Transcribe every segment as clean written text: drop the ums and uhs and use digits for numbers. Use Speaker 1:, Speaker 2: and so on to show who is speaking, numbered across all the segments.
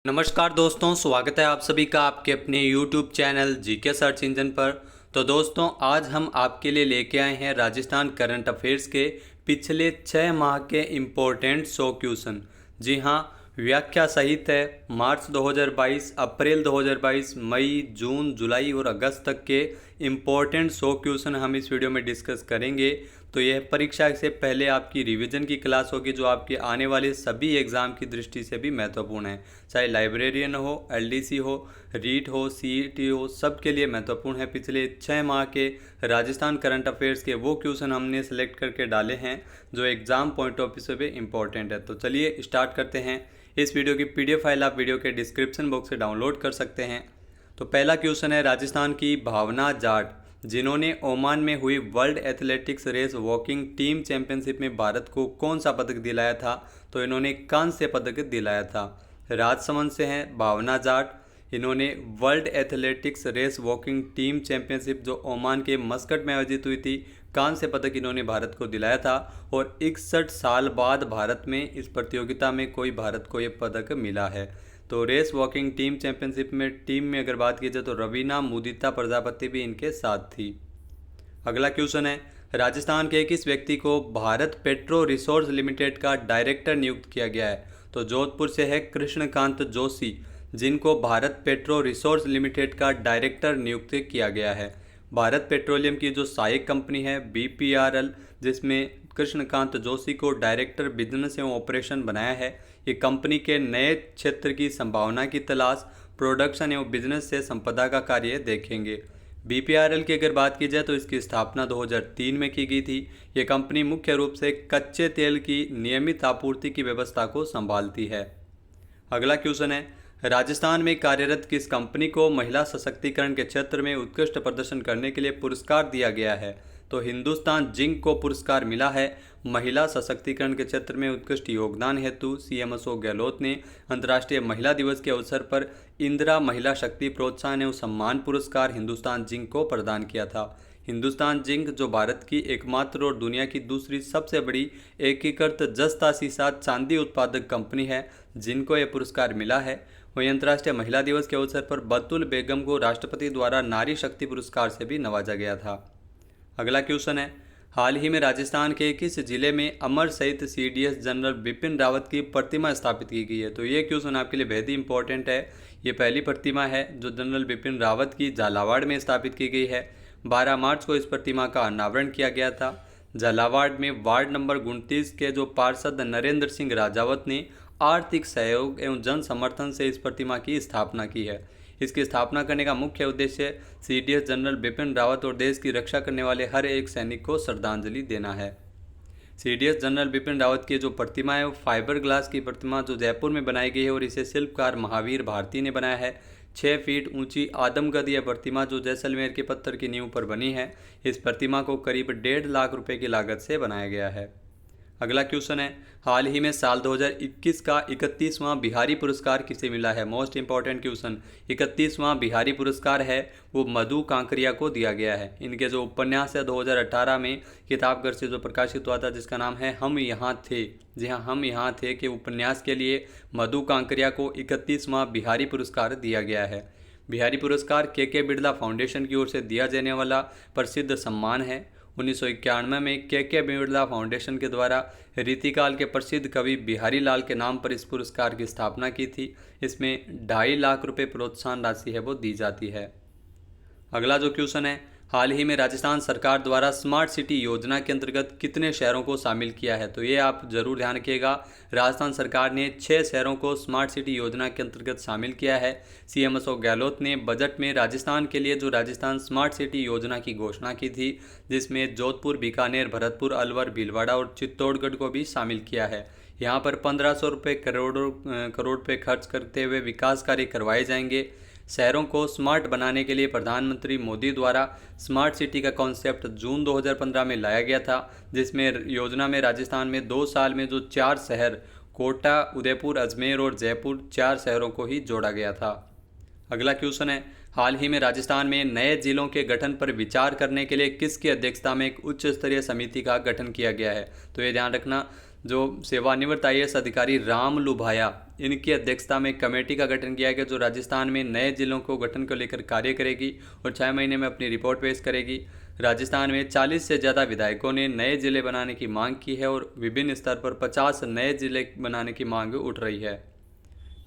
Speaker 1: नमस्कार दोस्तों, स्वागत है आप सभी का आपके अपने YouTube channel GK search engine पर। तो दोस्तों, आज हम आपके लिए लेके आए हैं राजस्थान करंट अफेयर्स के पिछले 6 माह के इम्पोर्टेंट 100 क्वेश्चन। जी हाँ, व्याख्या सहित है। मार्च 2022, अप्रैल 2022, मई, जून, जुलाई और अगस्त तक के इम्पोर्टेंट 100 क्वेश्चन हम इस वीडियो में डिस्कस करेंगे। तो यह परीक्षा से पहले आपकी रिवीजन की क्लास होगी, जो आपके आने वाले सभी एग्ज़ाम की दृष्टि से भी महत्वपूर्ण है। चाहे लाइब्रेरियन हो, एलडीसी हो, रीट हो, सीईटी हो, सब के लिए महत्वपूर्ण है। पिछले 6 माह के राजस्थान करंट अफेयर्स के वो क्वेश्चन हमने सेलेक्ट करके डाले हैं जो एग्ज़ाम पॉइंट ऑफ व्यू से इम्पोर्टेंट है। तो चलिए स्टार्ट करते हैं। इस वीडियो की पीडीएफ फाइल आप वीडियो के डिस्क्रिप्शन बॉक्स से डाउनलोड कर सकते हैं। तो पहला क्वेश्चन है, राजस्थान की भावना जाट, जिन्होंने ओमान में हुई world athletics race walking team championship में भारत को कौन सा पदक दिलाया था? तो इन्होंने कांस्य पदक दिलाया था। राजसमंद से हैं भावना जाट। इन्होंने world athletics race walking team championship जो ओमान के मस्कट में आयोजित हुई थी, कांस्य पदक इन्होंने भारत को दिलाया था। और 61 साल बाद भारत में इस प्रतियोगिता में भारत को ये पदक मिला है। तो रेस वॉकिंग टीम चैंपियनशिप में टीम में अगर बात की जाए तो रवीना मुदिता प्रजापति भी इनके साथ थी। अगला क्वेश्चन है, राजस्थान के किस व्यक्ति को भारत पेट्रो रिसोर्स लिमिटेड का डायरेक्टर नियुक्त किया गया है? तो जोधपुर से है कृष्णकांत जोशी, जिनको भारत पेट्रो रिसोर्स लिमिटेड का डायरेक्टर नियुक्त किया गया है। भारत पेट्रोलियम की जो सहायक कंपनी है बीपीआरएल, जिसमें कृष्णकांत जोशी को डायरेक्टर बिजनेस एवं ऑपरेशन बनाया है। ये कंपनी के नए क्षेत्र की संभावना की तलाश, प्रोडक्शन एवं बिजनेस से संपदा का कार्य देखेंगे। बीपीआरएल की अगर बात की जाए तो इसकी स्थापना 2003 में की गई थी। ये कंपनी मुख्य रूप से कच्चे तेल की नियमित आपूर्ति की व्यवस्था को संभालती है। अगला क्वेश्चन है, राजस्थान में कार्यरत किस कंपनी को महिला सशक्तिकरण के क्षेत्र में उत्कृष्ट प्रदर्शन करने के लिए पुरस्कार दिया गया है? तो हिंदुस्तान जिंक को पुरस्कार मिला है महिला सशक्तिकरण के क्षेत्र में उत्कृष्ट योगदान हेतु। सीएम अशोक गहलोत ने अंतर्राष्ट्रीय महिला दिवस के अवसर पर इंदिरा महिला शक्ति प्रोत्साहन एवं सम्मान पुरस्कार हिंदुस्तान जिंक को प्रदान किया था। हिंदुस्तान जिंक जो भारत की एकमात्र और दुनिया की दूसरी सबसे बड़ी एकीकृत जस्ता सीसा चांदी उत्पादक कंपनी है, जिनको यह पुरस्कार मिला है। वहीं अंतर्राष्ट्रीय महिला दिवस के अवसर पर बतुल बेगम को राष्ट्रपति द्वारा नारी शक्ति पुरस्कार से भी नवाजा गया था। अगला क्वेश्चन है, हाल ही में राजस्थान के किस जिले में अमर शहीद सीडीएस जनरल बिपिन रावत की प्रतिमा स्थापित की गई है? तो ये क्वेश्चन आपके लिए बेहद ही इंपॉर्टेंट है। ये पहली प्रतिमा है जो जनरल बिपिन रावत की झालावाड़ में स्थापित की गई है। 12 मार्च को इस प्रतिमा का अनावरण किया गया था। झालावाड़ में वार्ड नंबर 29 के जो पार्षद नरेंद्र सिंह राजावत ने आर्थिक सहयोग एवं जन समर्थन से इस प्रतिमा की स्थापना की है। इसकी स्थापना करने का मुख्य उद्देश्य सीडीएस जनरल बिपिन रावत और देश की रक्षा करने वाले हर एक सैनिक को श्रद्धांजलि देना है। सीडीएस जनरल बिपिन रावत की जो प्रतिमा है वो फाइबर ग्लास की प्रतिमा जो जयपुर में बनाई गई है और इसे शिल्पकार महावीर भारती ने बनाया है। 6 फीट ऊंची आदमकद यह प्रतिमा जो जैसलमेर के पत्थर की नींव पर बनी है। इस प्रतिमा को करीब 1.5 लाख रुपए की लागत से बनाया गया है। अगला क्वेश्चन है, हाल ही में साल 2021 का 31वां बिहारी पुरस्कार किसे मिला है? Most important question. 31वां बिहारी पुरस्कार है वो मधु कांकरिया को दिया गया है। इनके जो उपन्यास है 2018 में किताबघर से जो प्रकाशित हुआ था, जिसका नाम है हम यहाँ थे। जी हाँ, हम यहाँ थे के उपन्यास के लिए मधु कांकरिया को 31वां बिहारी पुरस्कार दिया गया है। बिहारी पुरस्कार के बिड़ला फाउंडेशन की ओर से दिया जाने वाला प्रसिद्ध सम्मान है। 1991 में के बिड़ला फाउंडेशन के द्वारा रीतिकाल के प्रसिद्ध कवि बिहारी लाल के नाम पर इस पुरस्कार की स्थापना की थी। इसमें 2.5 लाख रुपए प्रोत्साहन राशि है वो दी जाती है। अगला जो क्वेश्चन है, हाल ही में राजस्थान सरकार द्वारा स्मार्ट सिटी योजना के अंतर्गत कितने शहरों को शामिल किया है? तो ये आप जरूर ध्यान रखिएगा। राजस्थान सरकार ने 6 शहरों को स्मार्ट सिटी योजना के अंतर्गत शामिल किया है। सीएम अशोक गहलोत ने बजट में राजस्थान के लिए जो राजस्थान स्मार्ट सिटी योजना की घोषणा की थी, जिसमें जोधपुर, बीकानेर, भरतपुर, अलवर, भीलवाड़ा और चित्तौड़गढ़ को भी शामिल किया है। यहाँ पर 1500 रुपये करोड़ रुपये खर्च करते हुए विकास कार्य करवाए जाएंगे। शहरों को स्मार्ट बनाने के लिए प्रधानमंत्री मोदी द्वारा स्मार्ट सिटी का कॉन्सेप्ट जून 2015 में लाया गया था, जिसमें योजना में राजस्थान में 2 साल में जो 4 शहर कोटा, उदयपुर, अजमेर और जयपुर 4 शहरों को ही जोड़ा गया था। अगला क्वेश्चन है, हाल ही में राजस्थान में नए जिलों के गठन पर विचार करने के लिए किसकी अध्यक्षता में एक उच्च स्तरीय समिति का गठन किया गया है? तो ये ध्यान रखना, जो सेवानिवृत्त आईएएस अधिकारी राम लुभाया इनकी अध्यक्षता में कमेटी का गठन किया गया जो राजस्थान में नए जिलों को गठन को लेकर कार्य करेगी और 6 महीने में अपनी रिपोर्ट पेश करेगी। राजस्थान में 40 से ज़्यादा विधायकों ने नए जिले बनाने की मांग की है और विभिन्न स्तर पर 50 नए जिले बनाने की मांग उठ रही है।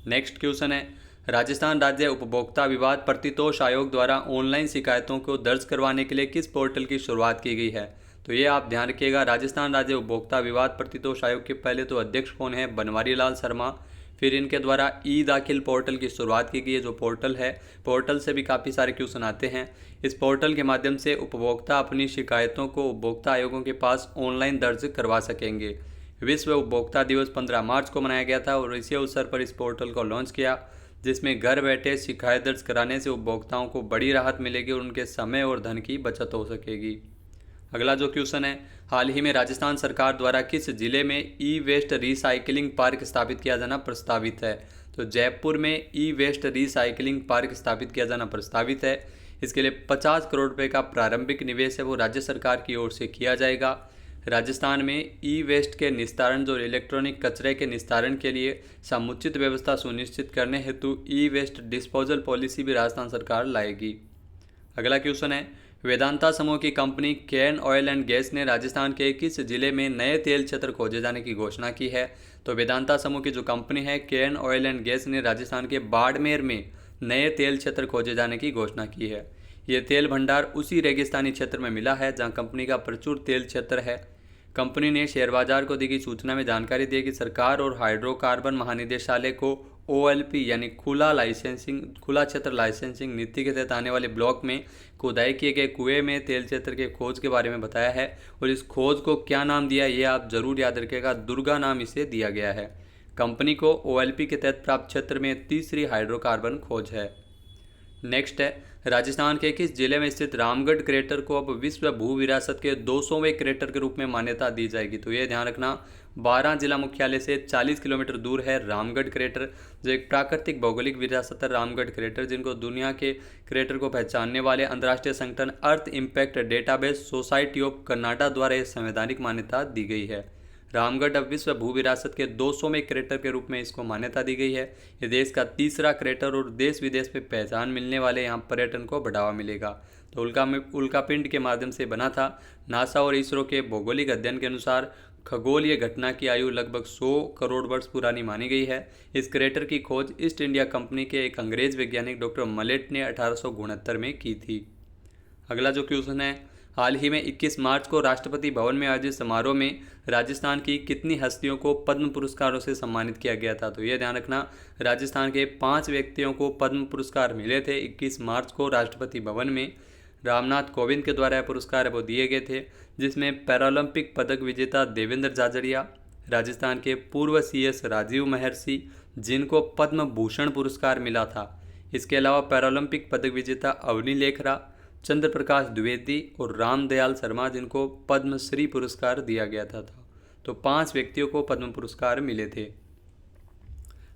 Speaker 1: नेक्स्ट क्वेश्चन है, राजस्थान राज्य उपभोक्ता विवाद प्रतितोष आयोग द्वारा ऑनलाइन शिकायतों को दर्ज करवाने के लिए किस पोर्टल की शुरुआत की गई है? तो ये आप ध्यान रखिएगा, राजस्थान राज्य उपभोक्ता विवाद प्रतितोष आयोग के पहले तो अध्यक्ष कौन है? बनवारी लाल शर्मा। फिर इनके द्वारा ई दाखिल पोर्टल की शुरुआत की गई है। जो पोर्टल है, पोर्टल से भी काफ़ी सारे क्वेश्चन आते हैं। इस पोर्टल के माध्यम से उपभोक्ता अपनी शिकायतों को उपभोक्ता आयोगों के पास ऑनलाइन दर्ज करवा सकेंगे। विश्व उपभोक्ता दिवस 15 मार्च को मनाया गया था और इसी अवसर पर इस पोर्टल को लॉन्च किया, जिसमें घर बैठे शिकायत दर्ज कराने से उपभोक्ताओं को बड़ी राहत मिलेगी और उनके समय और धन की बचत हो सकेगी। अगला जो क्वेश्चन है, हाल ही में राजस्थान सरकार द्वारा किस जिले में ई वेस्ट रिसाइकलिंग पार्क स्थापित किया जाना प्रस्तावित है? तो जयपुर में ई वेस्ट रिसाइकलिंग पार्क स्थापित किया जाना प्रस्तावित है। इसके लिए 50 करोड़ रुपए का प्रारंभिक निवेश है वो राज्य सरकार की ओर से किया जाएगा। राजस्थान में ई वेस्ट के निस्तारण जो इलेक्ट्रॉनिक कचरे के निस्तारण के लिए समुचित व्यवस्था सुनिश्चित करने हेतु ई वेस्ट डिस्पोजल पॉलिसी भी राजस्थान सरकार लाएगी। अगला क्वेश्चन है, वेदांता समूह की company Cairn oil and gas ने राजस्थान के किस जिले में नए तेल क्षेत्र खोजे जाने की घोषणा की है? तो वेदांता समूह की जो कंपनी है केन ऑयल एंड गैस ने राजस्थान के बाड़मेर में नए तेल क्षेत्र खोजे जाने की घोषणा की है। ये तेल भंडार उसी रेगिस्तानी क्षेत्र में मिला है जहां कंपनी का प्रचुर तेल क्षेत्र है। कंपनी ने शेयर बाजार को दी गई सूचना में जानकारी दी कि सरकार और हाइड्रोकार्बन महानिदेशालय को OLP यानी खुला क्षेत्र लाइसेंसिंग नीति के तहत आने वाले ब्लॉक में खुदाई किए गए कुएं में तेल क्षेत्र के खोज के बारे में बताया है और इस खोज को क्या नाम दिया ये आप जरूर याद रखिएगा, दुर्गा नाम इसे दिया गया है। कंपनी को OLP के तहत प्राप्त क्षेत्र में तीसरी हाइड्रोकार्बन खोज है। नेक्स्ट है, राजस्थान के किस जिले में स्थित रामगढ़ क्रेटर को अब विश्व भू विरासत के 200वें क्रेटर के रूप में मान्यता दी जाएगी? तो ये ध्यान रखना, 12 जिला मुख्यालय से 40 किलोमीटर दूर है रामगढ़ क्रेटर, जो एक प्राकृतिक भौगोलिक विरासत है। रामगढ़ क्रेटर जिनको दुनिया के क्रेटर को पहचानने वाले अंतर्राष्ट्रीय संगठन earth impact database society of Canada द्वारा यह संवैधानिक मान्यता दी गई है। रामगढ़ अब विश्व भू विरासत के 200वें क्रेटर के रूप में इसको मान्यता दी गई है। ये देश का तीसरा क्रेटर और देश विदेश में पहचान मिलने वाले यहाँ पर्यटन को बढ़ावा मिलेगा। तो उल्कापिंड के माध्यम से बना था। नासा और इसरो के भौगोलिक अध्ययन के अनुसार खगोलीय घटना की आयु लगभग 100 करोड़ वर्ष पुरानी मानी गई है। इस क्रेटर की खोज ईस्ट इंडिया कंपनी के एक अंग्रेज वैज्ञानिक डॉक्टर मलेट ने 1869 में की थी। अगला जो क्वेश्चन है, हाल ही में 21 मार्च को राष्ट्रपति भवन में आयोजित समारोह में राजस्थान की कितनी हस्तियों को पद्म पुरस्कारों से सम्मानित किया गया था? तो ये ध्यान रखना, राजस्थान के 5 व्यक्तियों को पद्म पुरस्कार मिले थे। 21 मार्च को राष्ट्रपति भवन में रामनाथ कोविंद के द्वारा पुरस्कार वो दिए गए थे, जिसमें पैरालंपिक पदक विजेता देवेंद्र झाझड़िया, राजस्थान के पूर्व CS राजीव महर्षि जिनको पद्म भूषण पुरस्कार मिला था। इसके अलावा पैरालंपिक पदक विजेता अवनी लेखरा, चंद्र प्रकाश द्विवेदी और रामदयाल शर्मा जिनको पद्मश्री पुरस्कार दिया गया था। तो 5 व्यक्तियों को पद्म पुरस्कार मिले थे।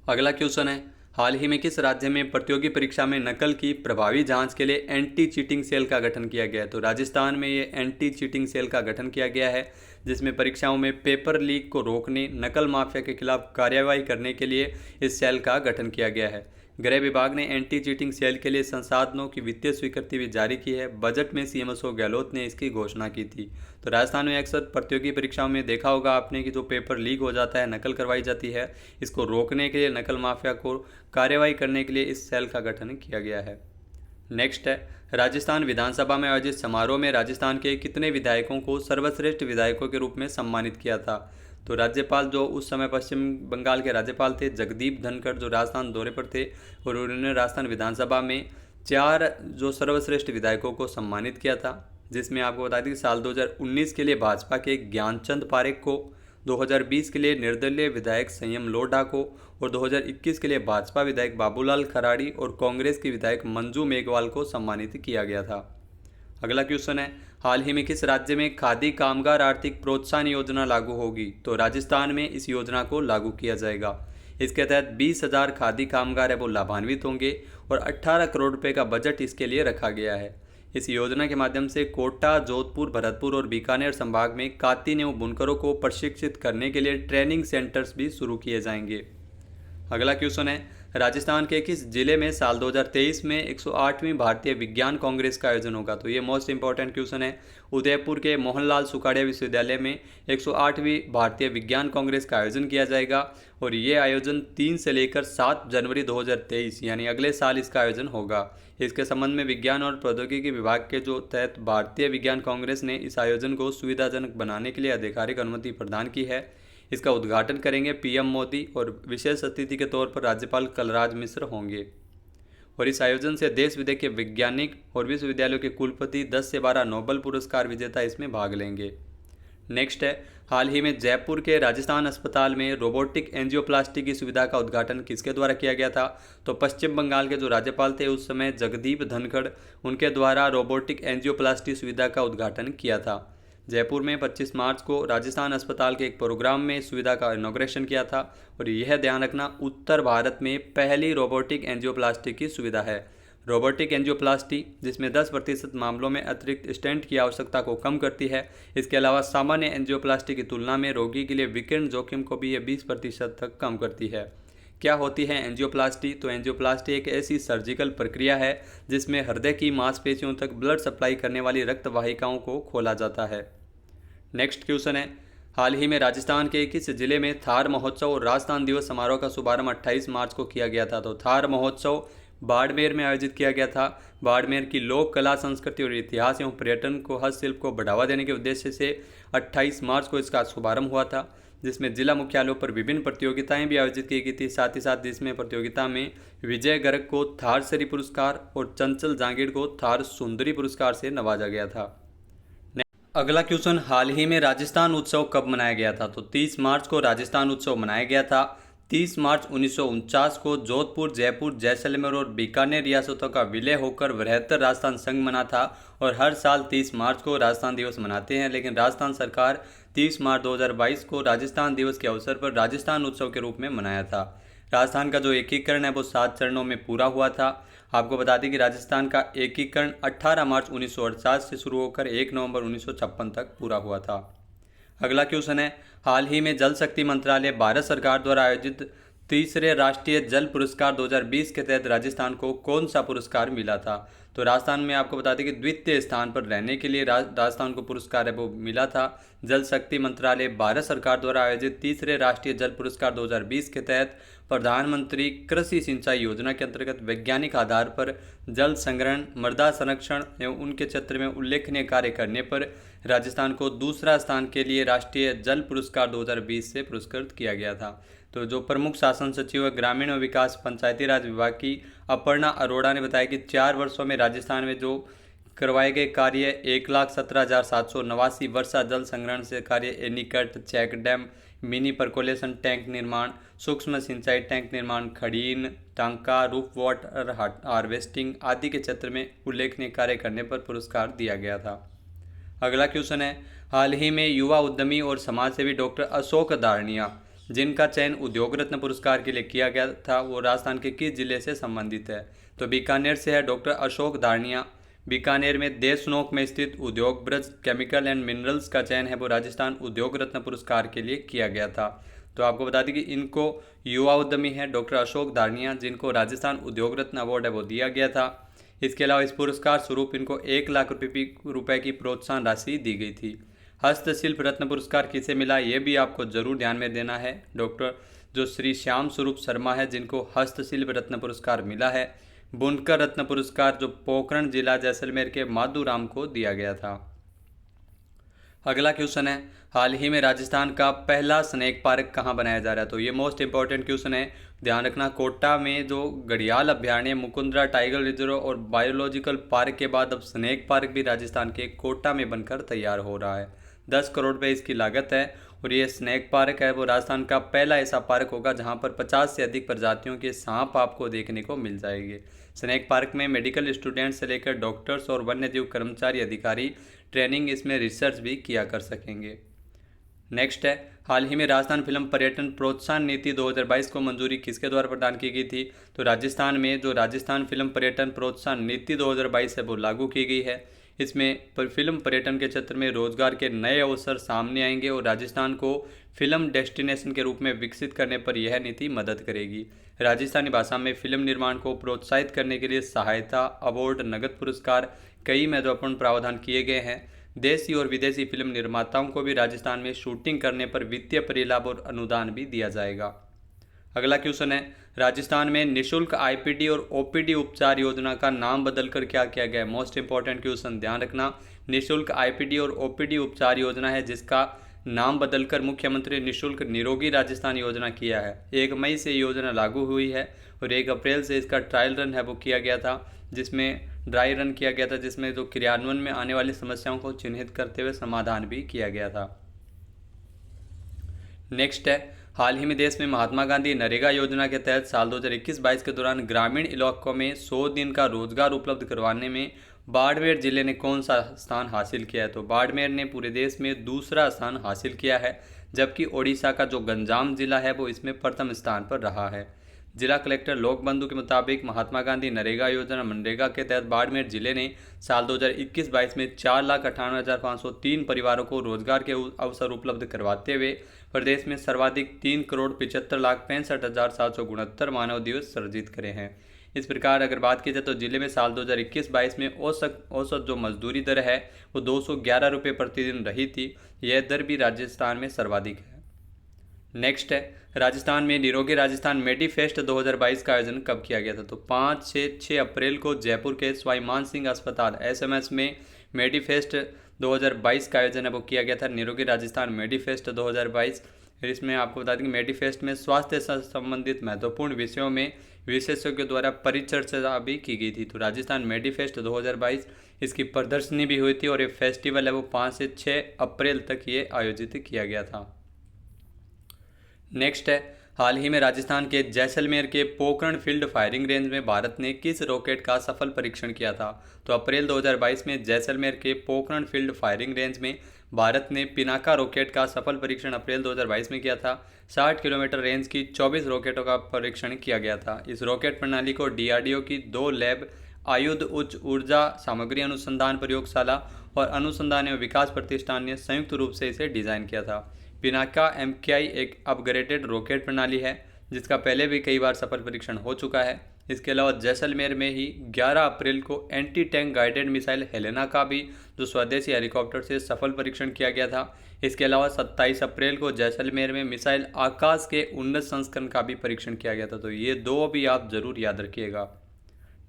Speaker 1: अगला क्वेश्चन है, हाल ही में किस राज्य में प्रतियोगी परीक्षा में नकल की प्रभावी जांच के लिए एंटी चीटिंग सेल का गठन किया गया है? तो राजस्थान में ये एंटी चीटिंग सेल का गठन किया गया है, जिसमें परीक्षाओं में पेपर लीक को रोकने, नकल माफिया के खिलाफ कार्रवाई करने के लिए इस सेल का गठन किया गया है। गृह विभाग ने एंटी चीटिंग सेल के लिए संसाधनों की वित्तीय स्वीकृति भी जारी की है। बजट में CMSO गहलोत ने इसकी घोषणा की थी। तो राजस्थान में अक्सर प्रतियोगी परीक्षाओं में देखा होगा आपने कि जो पेपर लीक हो जाता है, नकल करवाई जाती है, इसको रोकने के लिए, नकल माफिया को कार्रवाई करने के लिए इस सेल का गठन किया गया है। नेक्स्ट है, राजस्थान विधानसभा में आयोजित समारोह में राजस्थान के कितने विधायकों को सर्वश्रेष्ठ विधायकों के रूप में सम्मानित किया था? तो राज्यपाल जो उस समय पश्चिम बंगाल के राज्यपाल थे जगदीप धनखड़, जो राजस्थान दौरे पर थे और उन्होंने राजस्थान विधानसभा में 4 जो सर्वश्रेष्ठ विधायकों को सम्मानित किया था, जिसमें आपको बता दें कि साल 2019 के लिए भाजपा के ज्ञानचंद पारेख को, 2020 के लिए निर्दलीय विधायक संयम लोढ़ा को और 2021 के लिए भाजपा विधायक बाबूलाल खराड़ी और कांग्रेस के विधायक मंजू मेघवाल को सम्मानित किया गया था। अगला क्वेश्चन है, हाल ही में किस राज्य में खादी कामगार आर्थिक प्रोत्साहन योजना लागू होगी? तो राजस्थान में इस योजना को लागू किया जाएगा। इसके तहत 20,000 खादी कामगार है वो लाभान्वित होंगे और 18 करोड़ रुपए का बजट इसके लिए रखा गया है। इस योजना के माध्यम से कोटा, जोधपुर, भरतपुर और बीकानेर संभाग में कातीन एवं बुनकरों को प्रशिक्षित करने के लिए ट्रेनिंग सेंटर्स भी शुरू किए जाएंगे। अगला क्वेश्चन है, राजस्थान के किस जिले में साल 2023 में 108वीं भारतीय विज्ञान कांग्रेस का आयोजन होगा? तो ये मोस्ट इंपॉर्टेंट क्वेश्चन है। उदयपुर के मोहनलाल सुखाड़िया विश्वविद्यालय में 108वीं भारतीय विज्ञान कांग्रेस का आयोजन किया जाएगा और ये आयोजन 3 से लेकर 7 जनवरी 2023 यानी अगले साल इसका आयोजन होगा। इसके संबंध में विज्ञान और प्रौद्योगिकी विभाग के जो तहत भारतीय विज्ञान कांग्रेस ने इस आयोजन को सुविधाजनक बनाने के लिए आधिकारिक अनुमति प्रदान की है। इसका उद्घाटन करेंगे पीएम मोदी और विशेष अतिथि के तौर पर राज्यपाल कलराज मिश्र होंगे। और इस आयोजन से देश विदेश के वैज्ञानिक और विश्वविद्यालयों के कुलपति 10 से 12 नोबेल पुरस्कार विजेता इसमें भाग लेंगे। नेक्स्ट है, हाल ही में जयपुर के राजस्थान अस्पताल में रोबोटिक एंजियोप्लास्टी की सुविधा का उद्घाटन किसके द्वारा किया गया था? तो पश्चिम बंगाल के जो राज्यपाल थे उस समय जगदीप धनखड़, उनके द्वारा रोबोटिक एंजियोप्लास्टी सुविधा का उद्घाटन किया था। जयपुर में 25 मार्च को राजस्थान अस्पताल के एक प्रोग्राम में इस सुविधा का इनॉग्रेशन किया था और यह ध्यान रखना उत्तर भारत में पहली रोबोटिक एंजियोप्लास्टी की सुविधा है। रोबोटिक एंजियोप्लास्टी जिसमें 10% मामलों में अतिरिक्त स्टेंट की आवश्यकता को कम करती है। इसके अलावा सामान्य एंजियोप्लास्टी की तुलना में रोगी के लिए विकिरण जोखिम को भी यह 20% तक कम करती है। क्या होती है एंजियोप्लास्टी? तो एंजियोप्लास्टी एक ऐसी सर्जिकल प्रक्रिया है जिसमें हृदय की मांसपेशियों तक ब्लड सप्लाई करने वाली रक्त वाहिकाओं को खोला जाता है। नेक्स्ट क्वेश्चन है, हाल ही में राजस्थान के किस जिले में थार महोत्सव और राजस्थान दिवस समारोह का शुभारंभ 28 मार्च को किया गया था? तो थार महोत्सव बाड़मेर में आयोजित किया गया था। बाड़मेर की लोक कला, संस्कृति और इतिहास एवं पर्यटन को हस्तशिल्प को बढ़ावा देने के उद्देश्य से 28 मार्च को इसका शुभारंभ हुआ था, जिसमें जिला मुख्यालयों पर विभिन्न प्रतियोगिताएं भी आयोजित की गई थी। साथ ही साथ जिसमें प्रतियोगिता में विजय गर्ग को थार शरी पुरस्कार और चंचल जांगीड़ को थार सुंदरी पुरस्कार से नवाजा गया था। अगला क्वेश्चन, हाल ही में राजस्थान उत्सव कब मनाया गया था? तो 30 मार्च को राजस्थान उत्सव मनाया गया था। 30 मार्च 1949 को जोधपुर, जयपुर, जैसलमेर और बीकानेर रियासतों का विलय होकर बृहत्तर राजस्थान संघ बना था और हर साल 30 मार्च को राजस्थान दिवस मनाते हैं। लेकिन राजस्थान सरकार 30 मार्च 2022 को राजस्थान दिवस के अवसर पर राजस्थान उत्सव के रूप में मनाया था। राजस्थान का जो एकीकरण है वो 7 चरणों में पूरा हुआ था। आपको बता दें कि राजस्थान का एकीकरण 18 मार्च 1948 से शुरू होकर 1 नवंबर 1956 तक पूरा हुआ था। अगला क्वेश्चन है, हाल ही में जल शक्ति मंत्रालय भारत सरकार द्वारा आयोजित तीसरे राष्ट्रीय जल पुरस्कार 2020 के तहत राजस्थान को कौन सा पुरस्कार मिला था? तो राजस्थान में आपको बता दें कि द्वितीय स्थान पर रहने के लिए राजस्थान को पुरस्कार है वो मिला था। जल शक्ति मंत्रालय भारत सरकार द्वारा आयोजित तीसरे राष्ट्रीय जल पुरस्कार 2020 के तहत प्रधानमंत्री कृषि सिंचाई योजना के अंतर्गत वैज्ञानिक आधार पर जल संग्रहण, मृदा संरक्षण एवं उनके क्षेत्र में उल्लेखनीय कार्य करने पर राजस्थान को दूसरा स्थान के लिए राष्ट्रीय जल पुरस्कार 2020 से पुरस्कृत किया गया था। तो जो प्रमुख शासन सचिव है ग्रामीण विकास पंचायती राज विभाग की अपर्णा अरोड़ा ने बताया कि 4 वर्षों में राजस्थान में जो करवाए गए कार्य 1,17,789 वर्षा जल संग्रहण से कार्य anicut, check dam, mini percolation tank निर्माण, सूक्ष्म सिंचाई टैंक निर्माण, खड़ीन, टांका, रूफ वाटर हार्वेस्टिंग आदि के क्षेत्र में उल्लेखनीय कार्य करने पर पुरस्कार दिया गया था। अगला क्वेश्चन है, हाल ही में युवा उद्यमी और समाजसेवी डॉक्टर अशोक दारणिया जिनका चयन उद्योग रत्न पुरस्कार के लिए किया गया था वो राजस्थान के किस जिले से संबंधित है? तो बीकानेर से है डॉक्टर अशोक दारणिया। बीकानेर में देशनोक में स्थित उद्योग ब्रज केमिकल एंड मिनरल्स का चयन है वो राजस्थान उद्योग रत्न पुरस्कार के लिए किया गया था। तो आपको बता दें कि इनको युवा उद्यमी है डॉक्टर अशोक दारणिया जिनको राजस्थान उद्योग रत्न अवार्ड है वो दिया गया था। इसके अलावा इस पुरस्कार स्वरूप इनको 1 लाख रुपये की प्रोत्साहन राशि दी गई थी। हस्तशिल्प रत्न पुरस्कार किसे मिला ये भी आपको जरूर ध्यान में देना है। डॉक्टर जो श्री श्याम स्वरूप शर्मा है जिनको हस्तशिल्प रत्न पुरस्कार मिला है। बुनकर रत्न पुरस्कार जो पोखरण जिला जैसलमेर के माधुराम को दिया गया था। अगला क्वेश्चन है, हाल ही में राजस्थान का पहला स्नेक पार्क कहाँ बनाया जा रहा है? तो ये मोस्ट इंपॉर्टेंट क्वेश्चन है, ध्यान रखना। कोटा में जो घड़ियाल अभ्यारण्य, मुकुंदरा टाइगर रिजर्व और बायोलॉजिकल पार्क के बाद अब स्नेक पार्क भी राजस्थान के कोटा में बनकर तैयार हो रहा है। 10 करोड़ रुपये इसकी लागत है और ये स्नेक पार्क है वो राजस्थान का पहला ऐसा पार्क होगा जहाँ पर 50 से अधिक प्रजातियों के सांप आपको देखने को मिल जाएंगे। स्नेक पार्क में मेडिकल स्टूडेंट्स से लेकर डॉक्टर्स और वन्यजीव कर्मचारी अधिकारी ट्रेनिंग इसमें रिसर्च भी किया कर सकेंगे। नेक्स्ट है, हाल ही में राजस्थान फिल्म पर्यटन प्रोत्साहन नीति 2022 को मंजूरी किसके द्वारा प्रदान की गई थी? तो राजस्थान में जो राजस्थान फिल्म पर्यटन प्रोत्साहन नीति 2022 है वो लागू की गई है। इसमें फिल्म पर्यटन के क्षेत्र में रोजगार के नए अवसर सामने आएंगे और राजस्थान को फिल्म डेस्टिनेशन के रूप में विकसित करने पर यह नीति मदद करेगी। राजस्थानी भाषा में फिल्म निर्माण को प्रोत्साहित करने के लिए सहायता, अवार्ड, नगद पुरस्कार, कई महत्वपूर्ण प्रावधान किए गए हैं। देशी और विदेशी फिल्म निर्माताओं को भी राजस्थान में शूटिंग करने पर वित्तीय परिलाभ और अनुदान भी दिया जाएगा। अगला क्वेश्चन है, राजस्थान में निशुल्क आईपीडी और ओपीडी उपचार योजना का नाम बदलकर क्या किया गया है? मोस्ट इंपॉर्टेंट क्वेश्चन, ध्यान रखना। निशुल्क आईपीडी और ओपीडी उपचार योजना है जिसका नाम बदलकर मुख्यमंत्री निशुल्क निरोगी राजस्थान योजना किया है। 1 मई से योजना लागू हुई है और 1 अप्रैल से इसका ट्रायल रन है वो किया गया था, जिसमें ड्राई रन किया गया था, जिसमें जो क्रियान्वयन में आने वाली समस्याओं को चिन्हित करते हुए समाधान भी किया गया था। नेक्स्ट है, हाल ही में देश में महात्मा गांधी नरेगा योजना के तहत साल 2021-22 के दौरान ग्रामीण इलाकों में 100 दिन का रोजगार उपलब्ध करवाने में बाड़मेर जिले ने कौन सा स्थान हासिल किया है? तो बाड़मेर ने पूरे देश में दूसरा स्थान हासिल किया है, जबकि ओडिशा का जो गंजाम जिला है वो इसमें प्रथम स्थान पर रहा है। जिला कलेक्टर लोकबंधु के मुताबिक महात्मा गांधी नरेगा योजना मनरेगा के तहत बाड़मेर जिले ने साल 2021-22 में 4,98,503 परिवारों को रोजगार के अवसर उपलब्ध करवाते हुए प्रदेश में सर्वाधिक 3,75,65,769 मानव दिवस सर्जित करे हैं। इस प्रकार अगर बात की जाए तो जिले में साल 2021-22 में औसत जो मजदूरी दर है वो 211 रुपये प्रतिदिन रही थी। यह दर भी राजस्थान में सर्वाधिक है। नेक्स्ट है, राजस्थान में निरोगी राजस्थान मेडिफेस्ट 2022 का आयोजन कब किया गया था? तो 5 से 6 अप्रैल को जयपुर के सवाई मान सिंह अस्पताल एसएमएस में मेडिफेस्ट 2022 का आयोजन है वो किया गया था। निरोगी राजस्थान मेडिफेस्ट 2022, इसमें आपको बता दें कि मेडिफेस्ट में स्वास्थ्य से संबंधित महत्वपूर्ण विषयों में विशेषज्ञों द्वारा परिचर्चा भी की गई थी। तो राजस्थान मेडिफेस्ट 2022 इसकी प्रदर्शनी भी हुई थी और ये फेस्टिवल है वो 5 से 6 अप्रैल तक ये आयोजित किया गया था। नेक्स्ट है, हाल ही में राजस्थान के जैसलमेर के पोखरण फील्ड फायरिंग रेंज में भारत ने किस रॉकेट का सफल परीक्षण किया था? तो अप्रैल 2022 में जैसलमेर के पोखरण फील्ड फायरिंग रेंज में भारत ने पिनाका रॉकेट का सफल परीक्षण अप्रैल 2022 में किया था। 60 किलोमीटर रेंज की 24 रॉकेटों का परीक्षण किया गया था। इस रॉकेट प्रणाली को डीआरडीओ की 2 लैब, आयुध उच्च ऊर्जा सामग्री अनुसंधान प्रयोगशाला और अनुसंधान एवं विकास प्रतिष्ठान ने संयुक्त रूप से इसे डिजाइन किया था। पिनाका MKI एक अपग्रेडेड रॉकेट प्रणाली है जिसका पहले भी कई बार सफल परीक्षण हो चुका है। इसके अलावा जैसलमेर में ही 11 अप्रैल को anti tank guided missile Helena का भी जो स्वदेशी हेलीकॉप्टर से सफल परीक्षण किया गया था। इसके अलावा 27 अप्रैल को जैसलमेर में मिसाइल आकाश के उन्नत संस्करण का भी परीक्षण किया गया था। तो ये 2 भी आप जरूर याद रखिएगा।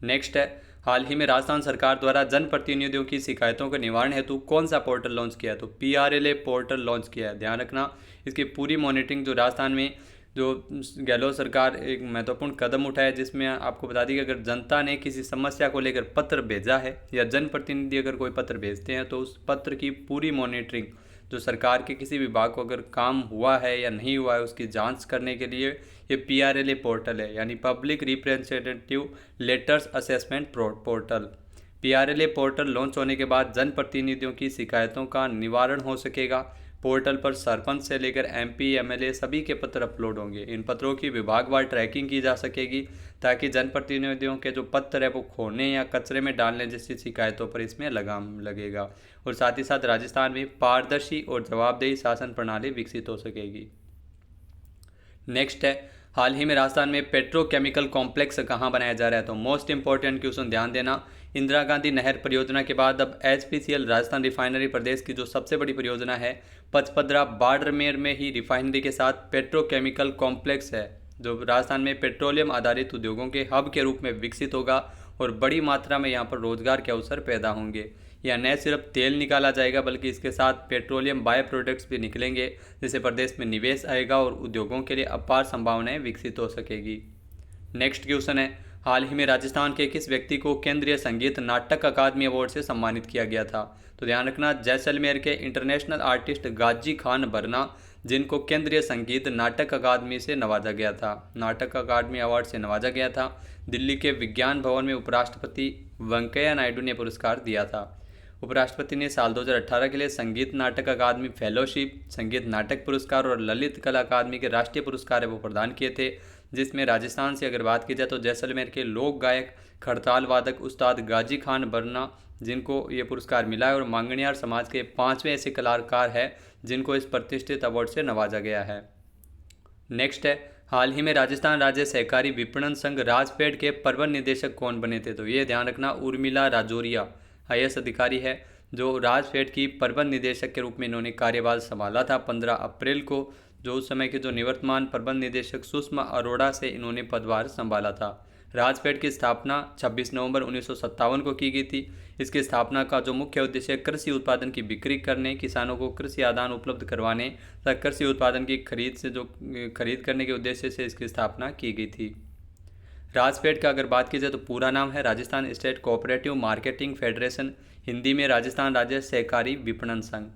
Speaker 1: नेक्स्ट है, हाल ही में राजस्थान सरकार द्वारा जनप्रतिनिधियों की शिकायतों के निवारण हेतु कौन सा पोर्टल लॉन्च किया है? तो PRLA पोर्टल लॉन्च किया है। ध्यान रखना, इसकी पूरी मॉनिटरिंग जो राजस्थान में जो गहलोत सरकार एक महत्वपूर्ण कदम उठाया है, जिसमें आपको बता दी कि अगर जनता ने किसी समस्या को लेकर पत्र भेजा है या जनप्रतिनिधि अगर कोई पत्र भेजते हैं तो उस पत्र की पूरी मॉनिटरिंग जो सरकार के किसी विभाग को अगर काम हुआ है या नहीं हुआ है उसकी जांच करने के लिए ये PRLA पोर्टल है, यानी public representative letters assessment portal. PRLA portal launch होने के बाद जनप्रतिनिधियों की शिकायतों का निवारण हो सकेगा। पोर्टल पर सरपंच से लेकर MP MLA सभी के पत्र अपलोड होंगे। इन पत्रों की विभागवार ट्रैकिंग की जा सकेगी ताकि जनप्रतिनिधियों के जो पत्र है वो खोने या कचरे में डालने जैसी शिकायतों पर इसमें लगाम लगेगा और साथ ही साथ राजस्थान में पारदर्शी और जवाबदेही शासन प्रणाली विकसित हो सकेगी। नेक्स्ट है, हाल ही में राजस्थान में पेट्रोकेमिकल कॉम्प्लेक्स कहाँ बनाया जा रहा है? तो मोस्ट इंपॉर्टेंट क्वेश्चन, ध्यान देना। इंदिरा गांधी नहर परियोजना के बाद अब HPCL राजस्थान रिफाइनरी प्रदेश की जो सबसे बड़ी परियोजना है पचपदरा बाड़मेर में ही रिफाइनरी के साथ पेट्रोकेमिकल कॉम्प्लेक्स है जो राजस्थान में पेट्रोलियम आधारित उद्योगों के हब के रूप में विकसित होगा और बड़ी मात्रा में यहाँ पर रोजगार के अवसर पैदा होंगे। यहाँ न सिर्फ तेल निकाला जाएगा बल्कि इसके साथ पेट्रोलियम बायो प्रोडक्ट्स भी निकलेंगे जिससे प्रदेश में निवेश आएगा और उद्योगों के लिए अपार संभावनाएं विकसित हो सकेगी। नेक्स्ट क्वेश्चन है, हाल ही में राजस्थान के किस व्यक्ति को केंद्रीय संगीत नाटक अकादमी अवार्ड से सम्मानित किया गया था? तो ध्यान रखना, जैसलमेर के इंटरनेशनल आर्टिस्ट गाजी खान बरना जिनको केंद्रीय संगीत नाटक अकादमी से नवाजा गया था, नाटक अकादमी अवार्ड से नवाजा गया था। दिल्ली के विज्ञान भवन में उपराष्ट्रपति वेंकैया नायडू ने पुरस्कार दिया था। उपराष्ट्रपति ने साल 2018 के लिए संगीत नाटक अकादमी फेलोशिप, संगीत नाटक पुरस्कार और ललित कला अकादमी के राष्ट्रीय पुरस्कार वो प्रदान किए थे। जिसमें राजस्थान से अगर बात की जाए तो जैसलमेर के लोक गायक खड़ताल वादक उस्ताद गाजी खान बरना जिनको ये पुरस्कार मिला है, और मांगणियार समाज के 5वें ऐसे कलाकार हैं जिनको इस प्रतिष्ठित अवार्ड से नवाजा गया है। नेक्स्ट है, हाल ही में राजस्थान राज्य सहकारी विपणन संघ राजफेड के प्रबंध निदेशक कौन बने थे? तो ये ध्यान रखना, उर्मिला राजौरिया IAS अधिकारी है जो राजफेड की प्रबंध निदेशक के रूप में इन्होंने कार्यभार संभाला था 15 अप्रैल को। जो उस समय के जो निवर्तमान प्रबंध निदेशक सुषमा अरोड़ा से इन्होंने पदभार संभाला था। राजफेड की स्थापना 26 नवंबर 1957 को की गई थी। इसकी स्थापना का जो मुख्य उद्देश्य कृषि उत्पादन की बिक्री करने, किसानों को कृषि आदान उपलब्ध करवाने तथा कृषि उत्पादन की खरीद करने के उद्देश्य से इसकी स्थापना की गई थी। राजफेड का अगर बात की जाए तो पूरा नाम है Rajasthan state cooperative marketing federation, Hindi में राजस्थान राज्य सहकारी विपणन संघ।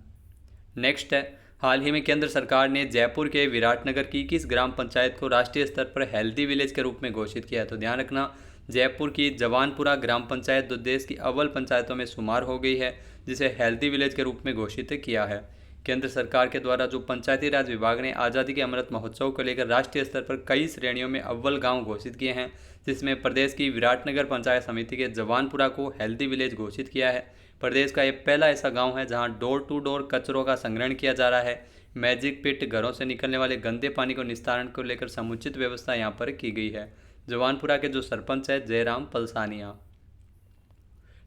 Speaker 1: नेक्स्ट है, हाल ही में केंद्र सरकार ने जयपुर के विराटनगर की किस ग्राम पंचायत को राष्ट्रीय स्तर पर हेल्दी विलेज के रूप में घोषित किया है? तो ध्यान रखना, जयपुर की जवानपुरा ग्राम पंचायत जो देश की अव्वल पंचायतों में शुमार हो गई है, जिसे हेल्दी विलेज के रूप में घोषित किया है। केंद्र सरकार के द्वारा जो पंचायती राज विभाग ने आज़ादी के अमृत महोत्सव को लेकर राष्ट्रीय स्तर पर कई श्रेणियों में अव्वल गांव घोषित किए हैं, जिसमें प्रदेश की विराटनगर पंचायत समिति के जवानपुरा को हेल्दी विलेज घोषित किया है। प्रदेश का ये पहला ऐसा गांव है जहां डोर टू डोर कचरों का संग्रहण किया जा रहा है। मैजिक पिट, घरों से निकलने वाले गंदे पानी को निस्तारण को लेकर समुचित व्यवस्था यहां पर की गई है। जवानपुरा के जो सरपंच है जयराम पलसानिया।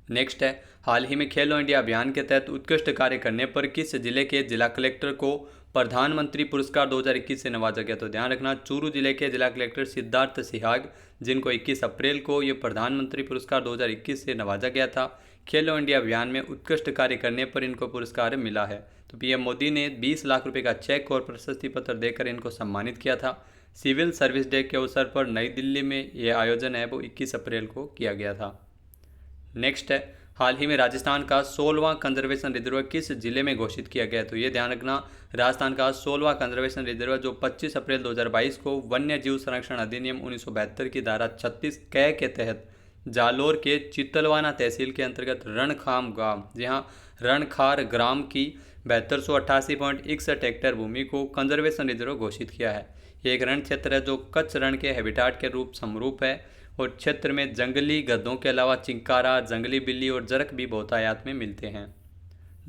Speaker 1: नेक्स्ट है, हाल ही में खेलो इंडिया अभियान के तहत उत्कृष्ट कार्य करने पर किस जिले के जिला कलेक्टर को प्रधानमंत्री पुरस्कार 2021 से नवाजा गया? तो ध्यान रखना, चूरू जिले के जिला कलेक्टर सिद्धार्थ सिहाग, जिनको 21 अप्रैल को ये प्रधानमंत्री पुरस्कार 2021 से नवाजा गया था। खेलो इंडिया अभियान में उत्कृष्ट कार्य करने पर इनको पुरस्कार मिला है। तो PM मोदी ने 20 लाख रुपए का चेक और प्रशस्ति पत्र देकर इनको सम्मानित किया था। सिविल सर्विस डे के अवसर पर नई दिल्ली में यह आयोजन है वो 21 अप्रैल को किया गया था। नेक्स्ट है, हाल ही में राजस्थान का 16वां कंजर्वेशन रिजर्व किस जिले में घोषित किया गया? तो ये ध्यान रखना, राजस्थान का 16वां कंजर्वेशन रिजर्व जो 25 अप्रैल 2022 को वन्य जीव संरक्षण अधिनियम 1972 की धारा 36 क के तहत जालोर के चित्तलवाना तहसील के अंतर्गत रणखाम गांव, जहां रणखार ग्राम की 7288.61 हेक्टेयर भूमि को कंजर्वेशन रिजर्व घोषित किया है। ये एक रण क्षेत्र है जो कच्छ रण के हैबिटाट के रूप समरूप है, और क्षेत्र में जंगली गधों के अलावा चिंकारा, जंगली बिल्ली और जरक भी बहुतायत में मिलते हैं।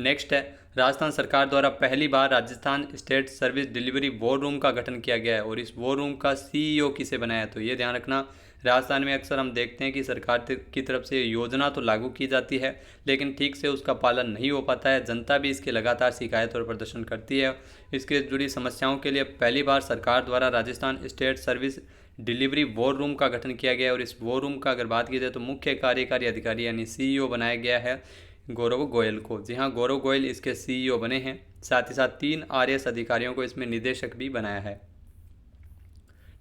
Speaker 1: नेक्स्ट है, राजस्थान सरकार द्वारा पहली बार Rajasthan state service delivery war room का गठन किया गया है, और इस वॉर रूम का CEO किसे बनाया? तो ये ध्यान रखना, राजस्थान में अक्सर हम देखते हैं कि सरकार की तरफ से योजना तो लागू की जाती है लेकिन ठीक से उसका पालन नहीं हो पाता है। जनता भी इसकी लगातार शिकायत और प्रदर्शन करती है। इसके जुड़ी समस्याओं के लिए पहली बार सरकार द्वारा Rajasthan state service delivery war room का गठन किया गया है, और इस वॉर रूम का अगर बात की जाए तो मुख्य कार्यकारी अधिकारी यानी CEO बनाया गया है गौरव गोयल को। जी हाँ, गौरव गोयल इसके CEO बने हैं। साथ ही साथ 3 RS अधिकारियों को इसमें निदेशक भी बनाया है।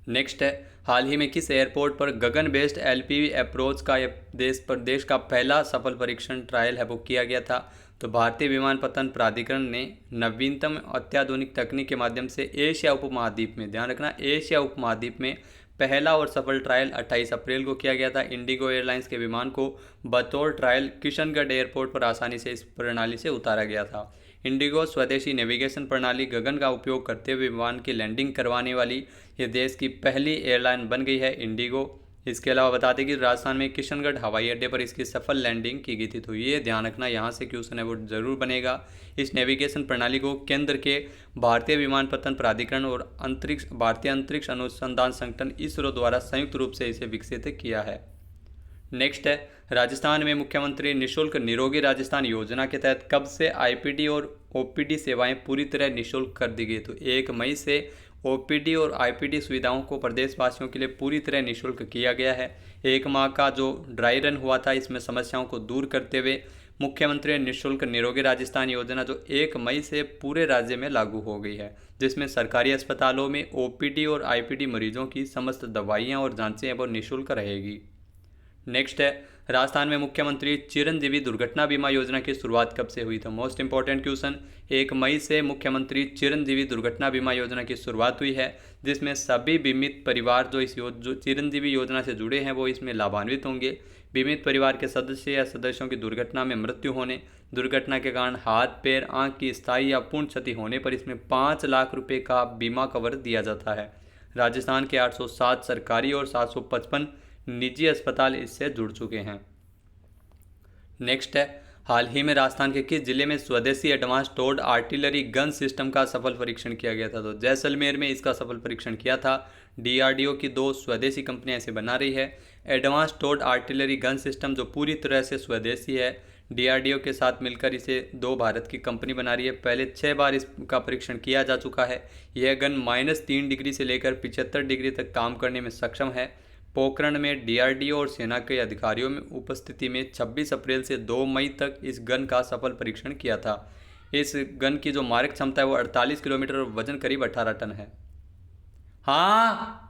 Speaker 1: नेक्स्ट है, हाल ही में किस एयरपोर्ट पर गगन बेस्ड LPV अप्रोच का देश का पहला सफल परीक्षण ट्रायल है वो किया गया था? तो भारतीय विमानपत्तन प्राधिकरण ने नवीनतम अत्याधुनिक तकनीक के माध्यम से एशिया उपमहाद्वीप में, ध्यान रखना, एशिया उपमहाद्वीप में पहला और सफल ट्रायल 28 अप्रैल को किया गया था। इंडिगो एयरलाइंस के विमान को बतौर ट्रायल किशनगढ़ एयरपोर्ट पर आसानी से इस प्रणाली से उतारा गया था। इंडिगो स्वदेशी नेविगेशन प्रणाली गगन का उपयोग करते हुए विमान की लैंडिंग करवाने वाली ये देश की पहली एयरलाइन बन गई है इंडिगो। इसके अलावा बता दें कि राजस्थान में किशनगढ़ हवाई अड्डे पर इसकी सफल लैंडिंग की गई थी। तो ये ध्यान रखना, यहाँ से क्वेश्चन है वो जरूर बनेगा। इस नेविगेशन प्रणाली को केंद्र के भारतीय विमानपत्तन प्राधिकरण और भारतीय अंतरिक्ष अनुसंधान संगठन ISRO द्वारा संयुक्त रूप से इसे विकसित किया है। नेक्स्ट है, राजस्थान में मुख्यमंत्री निःशुल्क निरोगी राजस्थान योजना के तहत कब से IPD और OPD सेवाएं पूरी तरह निःशुल्क कर दी गई? तो 1 मई से OPD और IPD सुविधाओं को प्रदेशवासियों के लिए पूरी तरह निःशुल्क किया गया है। 1 माह का जो ड्राई रन हुआ था इसमें समस्याओं को दूर करते हुए मुख्यमंत्री निःशुल्क निरोगी राजस्थान योजना जो 1 मई से पूरे राज्य में लागू हो गई है, जिसमें सरकारी अस्पतालों में OPD और IPD मरीजों की समस्त दवाइयाँ और जाँचें अब निःशुल्क रहेगी। नेक्स्ट है, राजस्थान में मुख्यमंत्री चिरंजीवी दुर्घटना बीमा योजना की शुरुआत कब से हुई? तो मोस्ट इंपॉर्टेंट क्वेश्चन, 1 मई से मुख्यमंत्री चिरंजीवी दुर्घटना बीमा योजना की शुरुआत हुई है, जिसमें सभी बीमित परिवार जो चिरंजीवी योजना से जुड़े हैं वो इसमें लाभान्वित होंगे। बीमित परिवार के सदस्य या सदस्यों की दुर्घटना में मृत्यु होने, दुर्घटना के कारण हाथ, पैर, आंख की स्थायी या पूर्ण क्षति होने पर इसमें 5 लाख रुपये का बीमा कवर दिया जाता है। राजस्थान के 807 सरकारी और 755 निजी अस्पताल इससे जुड़ चुके हैं। नेक्स्ट है, हाल ही में राजस्थान के किस जिले में स्वदेशी एडवांस टोर्ड आर्टिलरी गन सिस्टम का सफल परीक्षण किया गया था? तो जैसलमेर में इसका सफल परीक्षण किया था। डीआरडीओ की 2 स्वदेशी कंपनियां इसे बना रही है। एडवांस टोर्ड आर्टिलरी गन सिस्टम जो पूरी तरह से स्वदेशी है, डीआरडीओ के साथ मिलकर इसे 2 भारत की कंपनी बना रही है। पहले 6 बार इसका परीक्षण किया जा चुका है। यह गन -3 डिग्री से लेकर 75 डिग्री तक काम करने में सक्षम है। पोखरण में डीआरडीओ और सेना के अधिकारियों में उपस्थिति में 26 अप्रैल से 2 मई तक इस गन का सफल परीक्षण किया था। इस गन की जो मारक क्षमता है वो 48 किलोमीटर और वजन करीब 18 टन है। हाँ,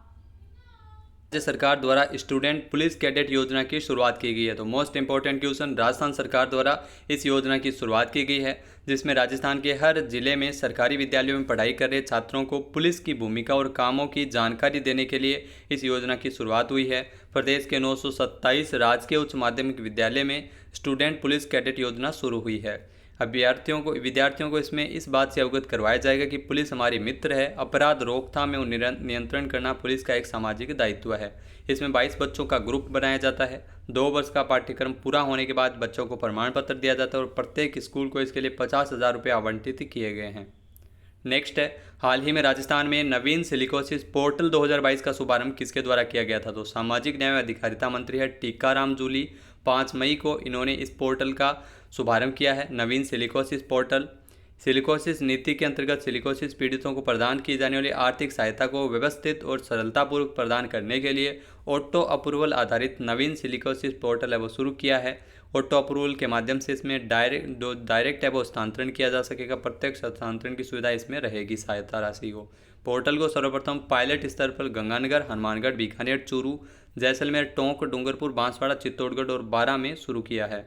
Speaker 1: राज्य सरकार द्वारा स्टूडेंट पुलिस कैडेट योजना की शुरुआत की गई है। तो मोस्ट इंपॉर्टेंट क्वेश्चन, राजस्थान सरकार द्वारा इस योजना की शुरुआत की गई है जिसमें राजस्थान के हर जिले में सरकारी विद्यालयों में पढ़ाई कर रहे छात्रों को पुलिस की भूमिका और कामों की जानकारी देने के लिए इस योजना की शुरुआत हुई है। प्रदेश के 927 राजकीय उच्च माध्यमिक विद्यालय में स्टूडेंट पुलिस कैडेट योजना शुरू हुई है। विद्यार्थियों को इसमें इस बात से अवगत करवाया जाएगा कि पुलिस हमारी मित्र है। अपराध रोकथाम एवं नियंत्रण करना पुलिस का एक सामाजिक दायित्व है। इसमें 22 बच्चों का ग्रुप बनाया जाता है। 2 वर्ष का पाठ्यक्रम पूरा होने के बाद बच्चों को प्रमाण पत्र दिया जाता है और प्रत्येक स्कूल को इसके लिए 50,000 रुपये आवंटित किए गए हैं। नेक्स्ट है, हाल ही में राजस्थान में नवीन सिलिकोसिस पोर्टल 2022 का शुभारंभ किसके द्वारा किया गया था? तो सामाजिक न्याय एवं अधिकारिता मंत्री है टीकाराम जूली। 5 मई को इन्होंने इस पोर्टल का शुभारंभ किया है। नवीन सिलिकोसिस पोर्टल सिलिकोसिस नीति के अंतर्गत सिलिकोसिस पीड़ितों को प्रदान की जाने वाली आर्थिक सहायता को व्यवस्थित और सरलतापूर्वक प्रदान करने के लिए ऑटो अप्रूवल आधारित नवीन सिलिकोसिस पोर्टल है वो शुरू किया है। ऑटो अप्रूवल के माध्यम से इसमें डायरेक्ट है वो हस्तांतरण किया जा सकेगा। प्रत्यक्ष हस्तांतरण की सुविधा इसमें रहेगी सहायता राशि को। पोर्टल को सर्वप्रथम पायलट स्तर पर गंगानगर, हनुमानगढ़, बीकानेर, चूरू, जैसलमेर, टोंक, डूंगरपुर, बांसवाड़ा, चित्तौड़गढ़ और बारां में शुरू किया है।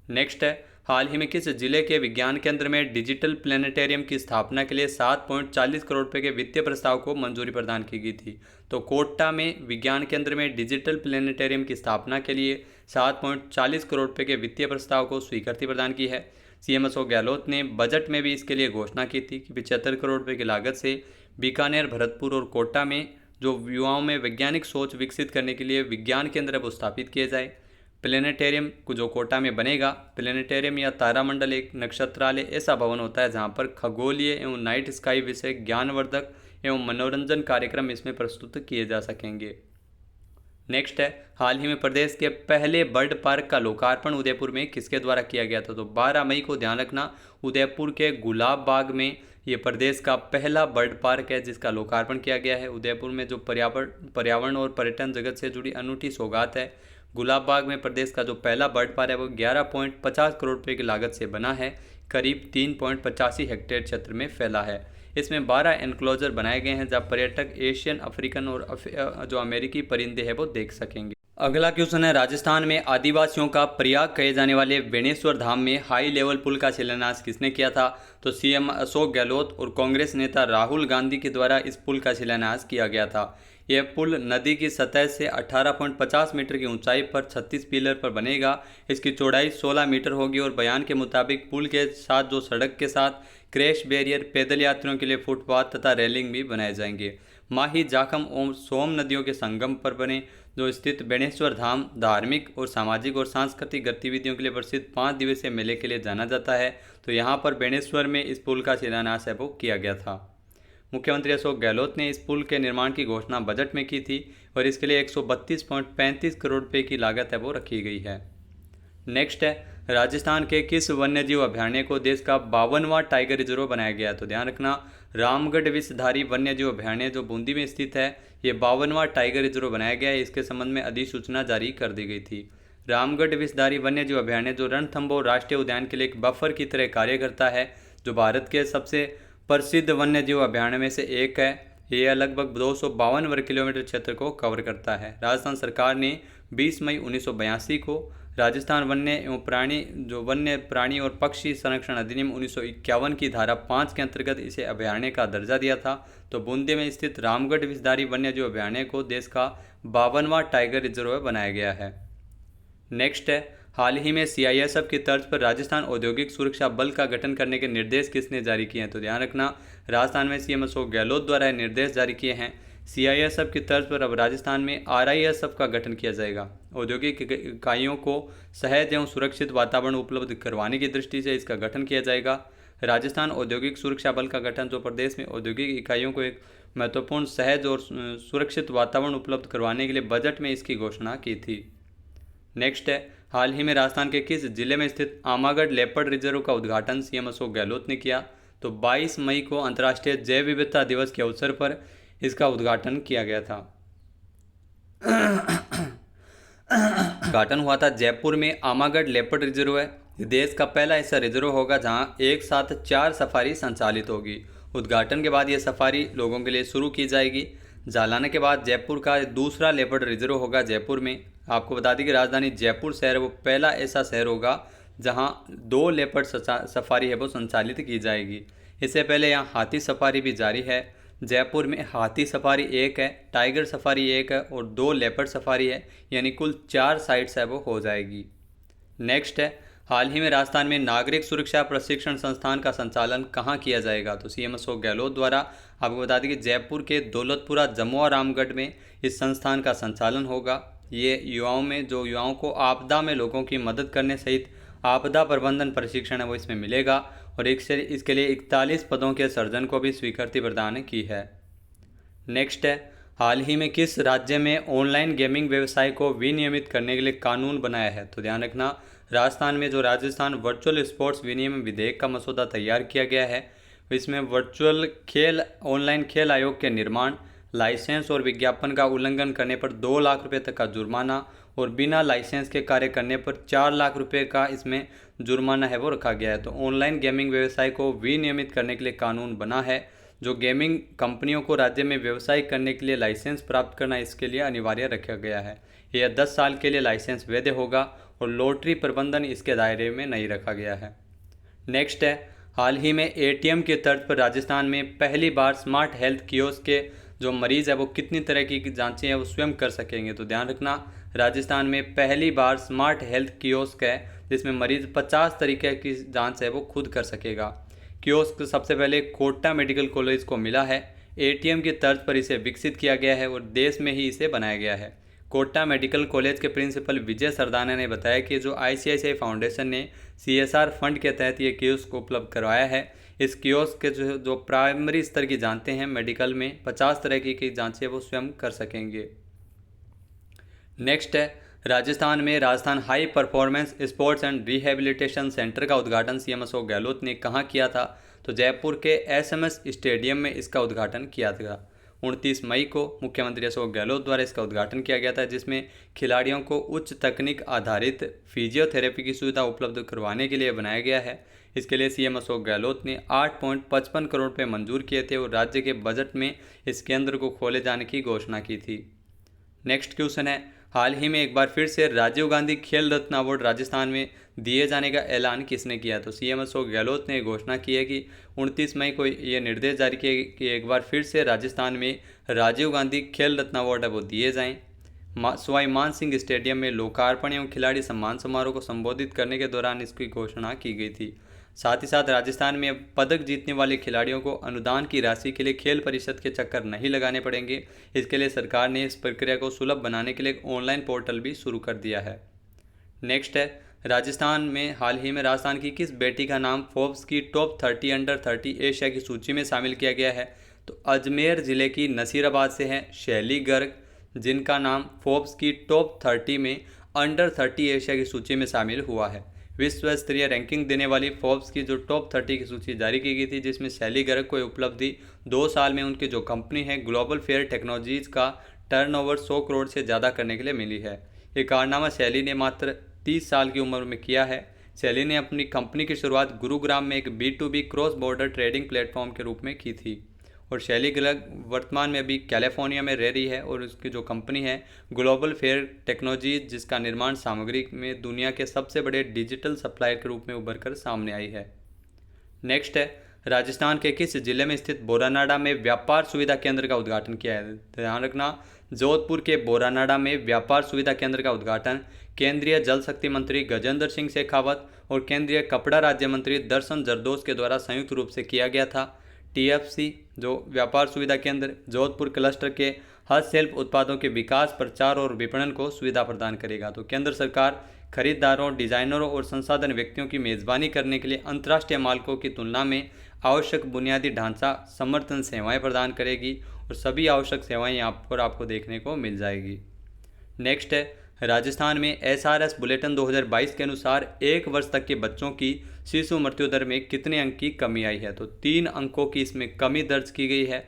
Speaker 1: नेक्स्ट है, हाल ही में किस जिले के विज्ञान केंद्र में डिजिटल प्लेनेटेरियम की स्थापना के लिए 7.40 करोड़ रुपए के वित्तीय प्रस्ताव को मंजूरी प्रदान की गई थी? तो कोटा में विज्ञान केंद्र में डिजिटल प्लेनेटेरियम की स्थापना के लिए 7.40 करोड़ रुपए के वित्तीय प्रस्ताव को स्वीकृति प्रदान की है। सीएम अशोक गहलोत ने बजट में भी इसके लिए घोषणा की थी कि 75 करोड़ रुपये की लागत से बीकानेर, भरतपुर और कोटा में जो युवाओं में वैज्ञानिक सोच विकसित करने के लिए विज्ञान केंद्र वो स्थापित किए जाए। प्लेनेटेरियम को जो कोटा में बनेगा, प्लेनेटेरियम या तारामंडल एक नक्षत्रालय ऐसा भवन होता है जहां पर खगोलीय एवं नाइट स्काई विषय ज्ञानवर्धक एवं मनोरंजन कार्यक्रम इसमें प्रस्तुत किए जा सकेंगे। नेक्स्ट है, हाल ही में प्रदेश के पहले बर्ड पार्क का लोकार्पण उदयपुर में किसके द्वारा किया गया था? तो 12 मई को, ध्यान रखना, उदयपुर के गुलाब बाग में ये प्रदेश का पहला बर्ड पार्क है जिसका लोकार्पण किया गया है। उदयपुर में जो पर्यावरण और पर्यटन जगत से जुड़ी अनूठी सौगात है। गुलाब बाग में प्रदेश का जो पहला बर्ड पार्क है वो 11.50 करोड़ रुपये की लागत से बना है। करीब 3.85 हेक्टेयर क्षेत्र में फैला है। इसमें 12 एनक्लोजर बनाए गए हैं जहाँ पर्यटक एशियन, अफ्रीकन और जो अमेरिकी परिंदे हैं वो देख सकेंगे। अगला क्वेश्चन है, राजस्थान में आदिवासियों का प्रयाग कहे जाने वाले बेणेश्वर धाम में हाई लेवल पुल का शिलान्यास किसने किया था? तो सीएम अशोक गहलोत और कांग्रेस नेता राहुल गांधी के द्वारा इस पुल का शिलान्यास किया गया था। यह पुल नदी की सतह से 18.50 मीटर की ऊंचाई पर 36 पिलर पर बनेगा। इसकी चौड़ाई 16 मीटर होगी और बयान के मुताबिक पुल के साथ जो सड़क के साथ क्रैश बैरियर, पैदल यात्रियों के लिए फुटपाथ तथा रेलिंग भी बनाए जाएंगे। माही, जाखम और सोम नदियों के संगम पर बने जो स्थित बेणेश्वर धाम धार्मिक और सामाजिक और सांस्कृतिक गतिविधियों के लिए प्रसिद्ध 5 दिवसीय मेले के लिए जाना जाता है। तो यहाँ पर बेणेश्वर में इस पुल का शिलान्यास है वो किया गया था। मुख्यमंत्री अशोक गहलोत ने इस पुल के निर्माण की घोषणा बजट में की थी और इसके लिए 132.35 करोड़ रुपये की लागत है वो रखी गई है। नेक्स्ट है, राजस्थान के किस वन्यजीव अभयारण्य को देश का 52वां टाइगर रिजर्व बनाया गया है? तो ध्यान रखना, रामगढ़ विषधारी वन्यजीव अभयारण्य जो बूंदी में स्थित है, ये 52वां टाइगर रिजर्व बनाया गया है। इसके संबंध में अधिसूचना जारी कर दी गई थी। रामगढ़ विषधारी वन्यजीव अभयारण्य जो रणथंभौर राष्ट्रीय उद्यान के लिए एक बफर की तरह कार्य करता है, जो भारत के सबसे प्रसिद्ध वन्यजीव अभयारण्य में से एक है। यह लगभग 252 वर्ग किलोमीटर क्षेत्र को कवर करता है। राजस्थान सरकार ने 20 मई 1982 को राजस्थान वन्य प्राणी और पक्षी संरक्षण अधिनियम 1951 की धारा 5 के अंतर्गत इसे अभयारण्य का दर्जा दिया था। तो बूंदी में स्थित रामगढ़ विषधारी वन्यजीव अभयारण्य को देश का 52वां टाइगर रिजर्व बनाया गया है। नेक्स्ट है, हाल ही में सीआईएसएफ की तर्ज पर राजस्थान औद्योगिक सुरक्षा बल का गठन करने के निर्देश किसने जारी किए हैं? तो ध्यान रखना, राजस्थान में सीएम अशोक गहलोत द्वारा निर्देश जारी किए हैं। CISF की तर्ज पर अब राजस्थान में RISF का गठन किया जाएगा। औद्योगिक इकाइयों को सहज एवं सुरक्षित वातावरण उपलब्ध करवाने की दृष्टि से इसका गठन किया जाएगा। राजस्थान औद्योगिक सुरक्षा बल का गठन, जो प्रदेश में औद्योगिक इकाइयों को एक महत्वपूर्ण सहज और सुरक्षित वातावरण उपलब्ध करवाने के लिए बजट में इसकी घोषणा की थी। नेक्स्ट है, हाल ही में राजस्थान के किस जिले में स्थित आमागढ़ लेपर्ड रिजर्व का उद्घाटन CM अशोक गहलोत ने किया? तो 22 मई को अंतर्राष्ट्रीय जैव विविधता दिवस के अवसर पर इसका उद्घाटन किया गया था। उद्घाटन हुआ था जयपुर में। आमागढ़ लेपर्ड रिजर्व है, देश का पहला ऐसा रिजर्व होगा जहां एक साथ 4 सफारी संचालित होगी। उद्घाटन के बाद यह सफारी लोगों के लिए शुरू की जाएगी। जालाना के बाद जयपुर का दूसरा लेपर्ड रिजर्व होगा जयपुर में। आपको बता दें कि राजधानी जयपुर शहर वो पहला ऐसा शहर होगा जहां 2 लेपर्ड सफारी है वो संचालित की जाएगी। इससे पहले यहाँ हाथी सफारी भी जारी है। जयपुर में हाथी सफारी 1 है, टाइगर सफारी 1 है और 2 लेपर्ड सफारी है, यानी कुल 4 साइट्स है वो हो जाएगी। नेक्स्ट है, हाल ही में राजस्थान में नागरिक सुरक्षा प्रशिक्षण संस्थान का संचालन कहाँ किया जाएगा? तो CM अशोक गहलोत द्वारा। आपको बता दें कि जयपुर के दौलतपुरा जमुआ रामगढ़ में इस संस्थान का संचालन होगा। ये युवाओं को आपदा में लोगों की मदद करने सहित आपदा प्रबंधन प्रशिक्षण है वो इसमें मिलेगा और इसके लिए 41 पदों के सृजन को भी स्वीकृति प्रदान की है। नेक्स्ट है, हाल ही में किस राज्य में ऑनलाइन गेमिंग व्यवसाय को विनियमित करने के लिए कानून बनाया है? तो ध्यान रखना, राजस्थान में जो राजस्थान वर्चुअल स्पोर्ट्स विनियमन विधेयक का मसौदा तैयार किया गया है, इसमें वर्चुअल ऑनलाइन खेल आयोग के निर्माण, लाइसेंस और विज्ञापन का उल्लंघन करने पर 2 लाख रुपए तक का जुर्माना और बिना लाइसेंस के कार्य करने पर 4 लाख रुपए का इसमें जुर्माना है वो रखा गया है। तो ऑनलाइन गेमिंग व्यवसाय को विनियमित करने के लिए कानून बना है। जो गेमिंग कंपनियों को राज्य में व्यवसाय करने के लिए लाइसेंस प्राप्त करना इसके लिए अनिवार्य रखा गया है। यह 10 साल के लिए लाइसेंस वैध होगा और लॉटरी प्रबंधन इसके दायरे में नहीं रखा गया है। नेक्स्ट है, हाल ही में ATM के तर्ज पर राजस्थान में पहली बार स्मार्ट हेल्थ कियोस्क के जो मरीज़ है वो कितनी तरह की जांचें हैं वो स्वयं कर सकेंगे? तो ध्यान रखना, राजस्थान में पहली बार स्मार्ट हेल्थ कियोस्क है जिसमें मरीज़ 50 तरीके की जांच है वो खुद कर सकेगा। कियोस्क सबसे पहले कोटा मेडिकल कॉलेज को मिला है। ATM की तर्ज पर इसे विकसित किया गया है और देश में ही इसे बनाया गया है। कोटा मेडिकल कॉलेज के प्रिंसिपल विजय सरदाना ने बताया कि जो ICICI फाउंडेशन ने CSR फंड के तहत ये कियोस्क उपलब्ध करवाया है। इस कियोस्क के जो प्राइमरी स्तर की जांचें हैं मेडिकल में 50 तरह की जांचें वो स्वयं कर सकेंगे। नेक्स्ट है, राजस्थान में Rajasthan high performance sports and rehabilitation centre का उद्घाटन CM अशोक गहलोत ने कहाँ किया था? तो जयपुर के SMS स्टेडियम में इसका उद्घाटन किया था। 29 मई को मुख्यमंत्री अशोक गहलोत द्वारा इसका उद्घाटन किया गया था, जिसमें खिलाड़ियों को उच्च तकनीक आधारित फिजियोथेरेपी की सुविधा उपलब्ध करवाने के लिए बनाया गया है। इसके लिए CM अशोक गहलोत ने 8.55 करोड़ रुपये मंजूर किए थे और राज्य के बजट में इस केंद्र को खोले जाने की घोषणा की थी। नेक्स्ट क्वेश्चन है, हाल ही में एक बार फिर से राजीव गांधी खेल रत्न अवार्ड राजस्थान में दिए जाने का ऐलान किसने किया? तो CM अशोक गहलोत ने घोषणा की है कि 29 मई को ये निर्देश जारी किए कि एक बार फिर से राजस्थान में राजीव गांधी खेल रत्न अवार्ड है वो दिए जाएँ। सवाई मान सिंह स्टेडियम में लोकार्पण एवं खिलाड़ी सम्मान समारोह को संबोधित करने के दौरान इसकी घोषणा की गई थी। साथ ही साथ राजस्थान में अब पदक जीतने वाले खिलाड़ियों को अनुदान की राशि के लिए खेल परिषद के चक्कर नहीं लगाने पड़ेंगे। इसके लिए सरकार ने इस प्रक्रिया को सुलभ बनाने के लिए एक ऑनलाइन पोर्टल भी शुरू कर दिया है। नेक्स्ट है, राजस्थान में हाल ही में राजस्थान की किस बेटी का नाम फोर्ब्स की टॉप 30 अंडर 30 एशिया की सूची में शामिल किया गया है? तो अजमेर जिले की नसीराबाद से है शैली गर्ग, जिनका नाम फोर्ब्स की टॉप 30 में अंडर 30 एशिया की सूची में शामिल हुआ है। विश्व स्तरीय रैंकिंग देने वाली फोर्ब्स की जो टॉप 30 की सूची जारी की गई थी, जिसमें शैली गर्ग को उपलब्धि 2 साल में उनकी जो कंपनी है ग्लोबल फेयर टेक्नोलॉजीज का टर्नओवर 100 करोड़ से ज़्यादा करने के लिए मिली है। ये कारनामा शैली ने मात्र 30 साल की उम्र में किया है। शैली ने अपनी कंपनी की शुरुआत गुरुग्राम में एक B2B cross border trading platform के रूप में की थी और शैली गर्ग वर्तमान में अभी कैलिफोर्निया में रह रही है और उसकी जो कंपनी है ग्लोबल फेयर टेक्नोलॉजीज, जिसका निर्माण सामग्री में दुनिया के सबसे बड़े डिजिटल सप्लायर के रूप में उभर कर सामने आई है। नेक्स्ट है, राजस्थान के किस जिले में स्थित बोरानाडा में व्यापार सुविधा केंद्र का उद्घाटन किया है? ध्यान रखना, जोधपुर के बोरानाडा में व्यापार सुविधा केंद्र का उद्घाटन केंद्रीय जल शक्ति मंत्री गजेंद्र सिंह शेखावत और केंद्रीय कपड़ा राज्य मंत्री दर्शन जरदोश के द्वारा संयुक्त रूप से किया गया था। TFC जो व्यापार सुविधा केंद्र जोधपुर क्लस्टर के हस्तशिल्प उत्पादों के विकास, प्रचार और विपणन को सुविधा प्रदान करेगा। तो केंद्र सरकार खरीदारों, डिजाइनरों और संसाधन व्यक्तियों की मेज़बानी करने के लिए अंतर्राष्ट्रीय मानकों की तुलना में आवश्यक बुनियादी ढांचा समर्थन सेवाएं प्रदान करेगी और सभी आवश्यक सेवाएं यहाँ पर आपको देखने को मिल जाएगी। नेक्स्ट है, राजस्थान में SRS बुलेटिन 2022 के अनुसार 1 वर्ष तक के बच्चों की शिशु मृत्यु दर में कितने अंक की कमी आई है? तो 3 अंकों की इसमें कमी दर्ज की गई है।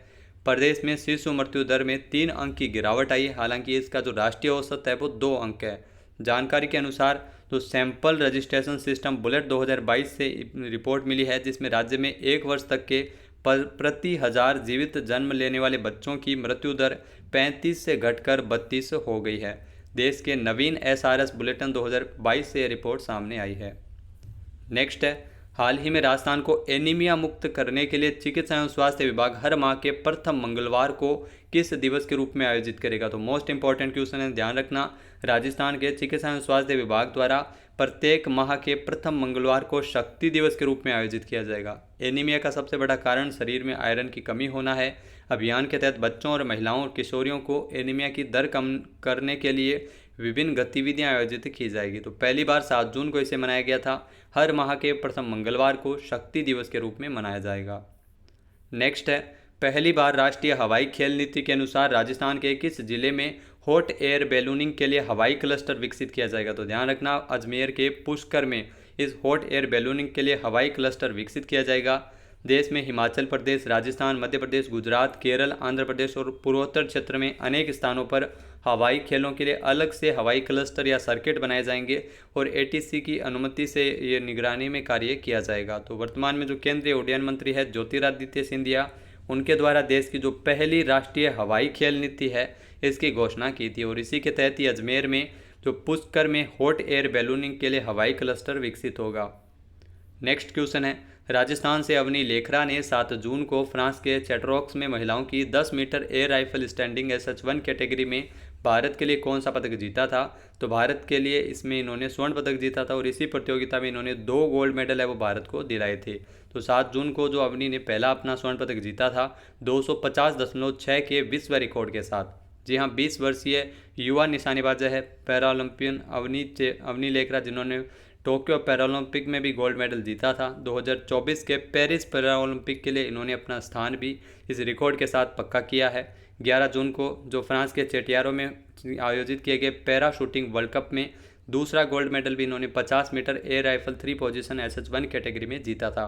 Speaker 1: प्रदेश में शिशु मृत्यु दर में 3 अंक की गिरावट आई है। हालांकि इसका जो राष्ट्रीय औसत है वो 2 अंक है। जानकारी के अनुसार जो सैंपल रजिस्ट्रेशन सिस्टम बुलेट 2022 से रिपोर्ट मिली है, जिसमें राज्य में 1 वर्ष तक के प्रति 1000 जीवित जन्म लेने वाले बच्चों की मृत्यु दर 35 से घटकर 32 हो गई है। देश के नवीन SRS बुलेटिन 2022 से रिपोर्ट सामने आई है। नेक्स्ट है, हाल ही में राजस्थान को एनीमिया मुक्त करने के लिए चिकित्सा एवं स्वास्थ्य विभाग हर माह के प्रथम मंगलवार को किस दिवस के रूप में आयोजित करेगा? तो मोस्ट इंपॉर्टेंट क्वेश्चन है, ध्यान रखना। राजस्थान के चिकित्सा एवं स्वास्थ्य विभाग द्वारा प्रत्येक माह के प्रथम मंगलवार को शक्ति दिवस के रूप में आयोजित किया जाएगा। एनीमिया का सबसे बड़ा कारण शरीर में आयरन की कमी होना है। अभियान के तहत बच्चों और महिलाओं और किशोरियों को एनीमिया की दर कम करने के लिए विभिन्न गतिविधियां आयोजित की जाएगी। तो पहली बार 7 जून को इसे मनाया गया था। हर माह के प्रथम मंगलवार को शक्ति दिवस के रूप में मनाया जाएगा। नेक्स्ट है, पहली बार राष्ट्रीय हवाई खेल नीति के अनुसार राजस्थान के किस जिले में हॉट एयर बैलूनिंग के लिए हवाई क्लस्टर विकसित किया जाएगा? तो ध्यान रखना, अजमेर के पुष्कर में इस हॉट एयर बैलूनिंग के लिए हवाई क्लस्टर विकसित किया जाएगा। देश में हिमाचल प्रदेश, राजस्थान, मध्य प्रदेश, गुजरात, केरल, आंध्र प्रदेश और पूर्वोत्तर क्षेत्र में अनेक स्थानों पर हवाई खेलों के लिए अलग से हवाई क्लस्टर या सर्किट बनाए जाएंगे और ATC की अनुमति से ये निगरानी में कार्य किया जाएगा। तो वर्तमान में जो केंद्रीय उड्डयन मंत्री है ज्योतिरादित्य सिंधिया, उनके द्वारा देश की जो पहली राष्ट्रीय हवाई खेल नीति है इसकी घोषणा की थी और इसी के तहत ही अजमेर में जो पुष्कर में हॉट एयर बैलूनिंग के लिए हवाई क्लस्टर विकसित होगा। नेक्स्ट क्वेश्चन है, राजस्थान से अवनी लेखरा ने 7 जून को फ्रांस के चैटरॉक्स में महिलाओं की 10 metre air rifle standing SH1 category में भारत के लिए कौन सा पदक जीता था? तो भारत के लिए इसमें इन्होंने स्वर्ण पदक जीता था और इसी प्रतियोगिता में इन्होंने 2 गोल्ड मेडल है वो भारत को दिलाए थे। तो 7 जून को जो अवनी ने पहला अपना स्वर्ण पदक जीता था 250.6 के विश्व रिकॉर्ड के साथ। जी हाँ, 20 वर्षीय युवा निशानेबाज है पैरा ओलंपियन अवनी लेखरा, जिन्होंने टोक्यो पैरालंपिक में भी गोल्ड मेडल जीता था। 2024 के पेरिस पैरा ओलंपिक के लिए इन्होंने अपना स्थान भी इस रिकॉर्ड के साथ पक्का किया है। 11 जून को जो फ्रांस के चेटियारो में आयोजित किए गए पैरा शूटिंग वर्ल्ड कप में दूसरा गोल्ड मेडल भी इन्होंने 50 metre air rifle 3 position SH1 category में जीता था।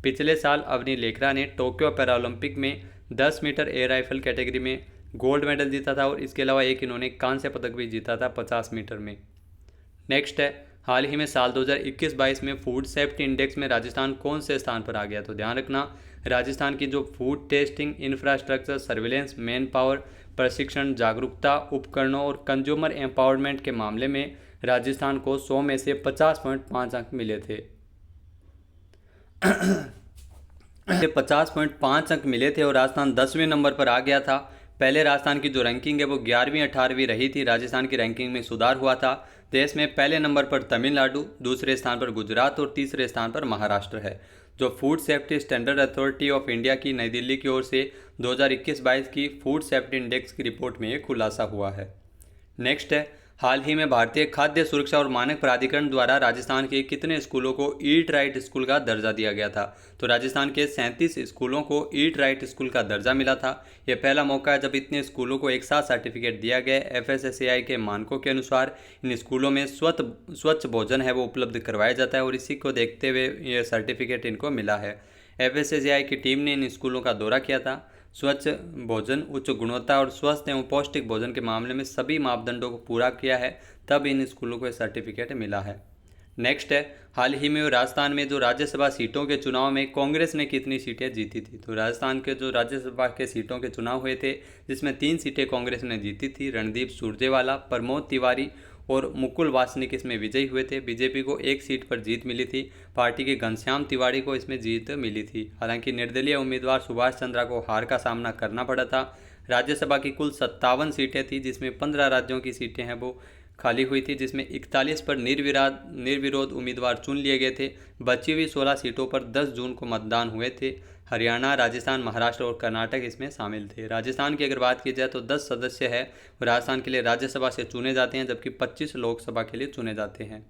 Speaker 1: पिछले साल अवनी लेखरा ने टोक्यो पैरा ओलंपिक में 10 मीटर एयर राइफल कैटेगरी में गोल्ड मेडल जीता था और इसके अलावा एक इन्होंने कांस्य पदक भी जीता था 50 मीटर में। नेक्स्ट है, हाल ही में साल 2021-22 में फूड सेफ्टी इंडेक्स में राजस्थान कौन से स्थान पर आ गया? तो ध्यान रखना, राजस्थान की जो food testing infrastructure, surveillance, man power, प्रशिक्षण, जागरूकता, उपकरणों और कंज्यूमर एम्पावरमेंट के मामले में राजस्थान को 100 में से 50.5 अंक मिले थे। 50.5 अंक मिले थे और राजस्थान 10वें नंबर पर आ गया था। पहले राजस्थान की जो रैंकिंग है वो 11वीं 18वीं रही थी। राजस्थान की रैंकिंग में सुधार हुआ था। देश में पहले नंबर पर तमिलनाडु, दूसरे स्थान पर गुजरात और तीसरे स्थान पर महाराष्ट्र है। जो food safety standard authority of India की नई दिल्ली की ओर से 2021-22 की फूड सेफ्टी इंडेक्स की रिपोर्ट में ये खुलासा हुआ है। नेक्स्ट है, हाल ही में भारतीय खाद्य सुरक्षा और मानक प्राधिकरण द्वारा राजस्थान के कितने स्कूलों को ईट राइट स्कूल का दर्जा दिया गया था? तो राजस्थान के 37 स्कूलों को ईट राइट स्कूल का दर्जा मिला था। यह पहला मौका है जब इतने स्कूलों को एक साथ सर्टिफिकेट दिया गया। FSSAI के मानकों के अनुसार इन स्कूलों में स्वच्छ भोजन है वो उपलब्ध करवाया जाता है और इसी को देखते हुए यह सर्टिफिकेट इनको मिला है। FSSAI की टीम ने इन स्कूलों का दौरा किया था। स्वच्छ भोजन, उच्च गुणवत्ता और स्वस्थ एवं पौष्टिक भोजन के मामले में सभी मापदंडों को पूरा किया है, तब इन स्कूलों को सर्टिफिकेट मिला है। नेक्स्ट है, हाल ही में राजस्थान में जो राज्यसभा सीटों के चुनाव में कांग्रेस ने कितनी सीटें जीती थी? तो राजस्थान के जो राज्यसभा के सीटों के चुनाव हुए थे जिसमें 3 सीटें कांग्रेस ने जीती थी। रणदीप सुरजेवाला, प्रमोद तिवारी और मुकुल वासनिक इसमें विजयी हुए थे। बीजेपी को 1 सीट पर जीत मिली थी। पार्टी के घनश्याम तिवारी को इसमें जीत मिली थी। हालांकि निर्दलीय उम्मीदवार सुभाष चंद्रा को हार का सामना करना पड़ा था। राज्यसभा की कुल 57 सीटें थी जिसमें 15 राज्यों की सीटें हैं वो खाली हुई थी, जिसमें 41 पर निर्विरोध उम्मीदवार चुन लिए गए थे। बची हुई 16 सीटों पर 10 जून को मतदान हुए थे। हरियाणा, राजस्थान, महाराष्ट्र और कर्नाटक इसमें शामिल थे। राजस्थान की अगर बात की जाए तो 10 सदस्य है राजस्थान के लिए राज्यसभा से चुने जाते हैं, जबकि 25 लोकसभा के लिए चुने जाते हैं।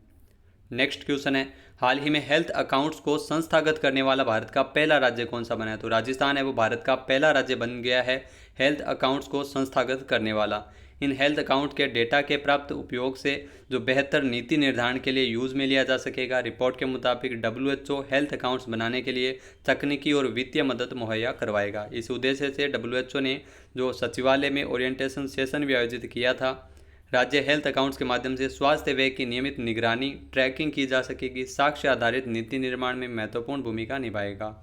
Speaker 1: नेक्स्ट क्वेश्चन है, हाल ही में हेल्थ अकाउंट्स को संस्थागत करने वाला भारत का पहला राज्य कौन सा बना है? तो राजस्थान है वो भारत का पहला राज्य बन गया है हेल्थ अकाउंट्स को संस्थागत करने वाला। इन हेल्थ अकाउंट के डेटा के प्राप्त उपयोग से जो बेहतर नीति निर्धारण के लिए यूज़ में लिया जा सकेगा। रिपोर्ट के मुताबिक WHO हेल्थ अकाउंट्स बनाने के लिए तकनीकी और वित्तीय मदद मुहैया करवाएगा। इस उद्देश्य से WHO ने जो सचिवालय में ओरिएंटेशन सेशन भी आयोजित किया था। राज्य हेल्थ अकाउंट्स के माध्यम से स्वास्थ्य व्यय की नियमित निगरानी, ट्रैकिंग की जा सकेगी, साक्ष्य आधारित नीति निर्माण में महत्वपूर्ण भूमिका निभाएगा।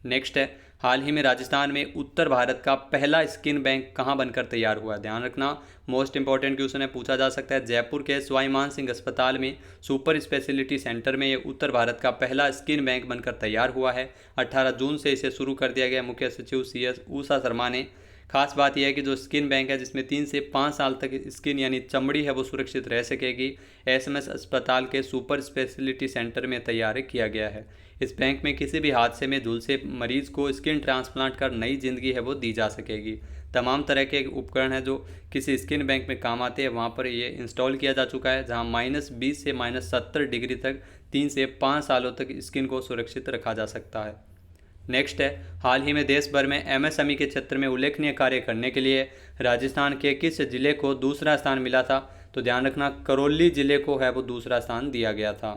Speaker 1: नेक्स्ट है, हाल ही में राजस्थान में उत्तर भारत का पहला स्किन बैंक कहां बनकर तैयार हुआ? ध्यान रखना, मोस्ट इंपॉर्टेंट क्वेश्चन है, पूछा जा सकता है। जयपुर के सवाई मान सिंह अस्पताल में सुपर स्पेशलिटी सेंटर में ये उत्तर भारत का पहला स्किन बैंक बनकर तैयार हुआ है। 18 जून से इसे शुरू कर दिया गया। मुख्य सचिव CS उषा शर्मा ने खास बात यह है कि जो स्किन बैंक है, जिसमें 3 से 5 साल तक स्किन यानी चमड़ी है वो सुरक्षित रह सकेगी, SMS अस्पताल के सुपर स्पेशलिटी सेंटर में तैयार किया गया है। इस बैंक में किसी भी हादसे में झुलसे मरीज को स्किन ट्रांसप्लांट कर नई जिंदगी है वो दी जा सकेगी। तमाम तरह के उपकरण हैं जो किसी स्किन बैंक में काम आते हैं, वहाँ पर ये इंस्टॉल किया जा चुका है, जहाँ -20 से -70 डिग्री तक 3 से 5 सालों तक स्किन को सुरक्षित रखा जा सकता है। नेक्स्ट है, हाल ही में देश भर में MSME के क्षेत्र में उल्लेखनीय कार्य करने के लिए राजस्थान के किस जिले को दूसरा स्थान मिला था? तो ध्यान रखना, करौली जिले को है वो दूसरा स्थान दिया गया था।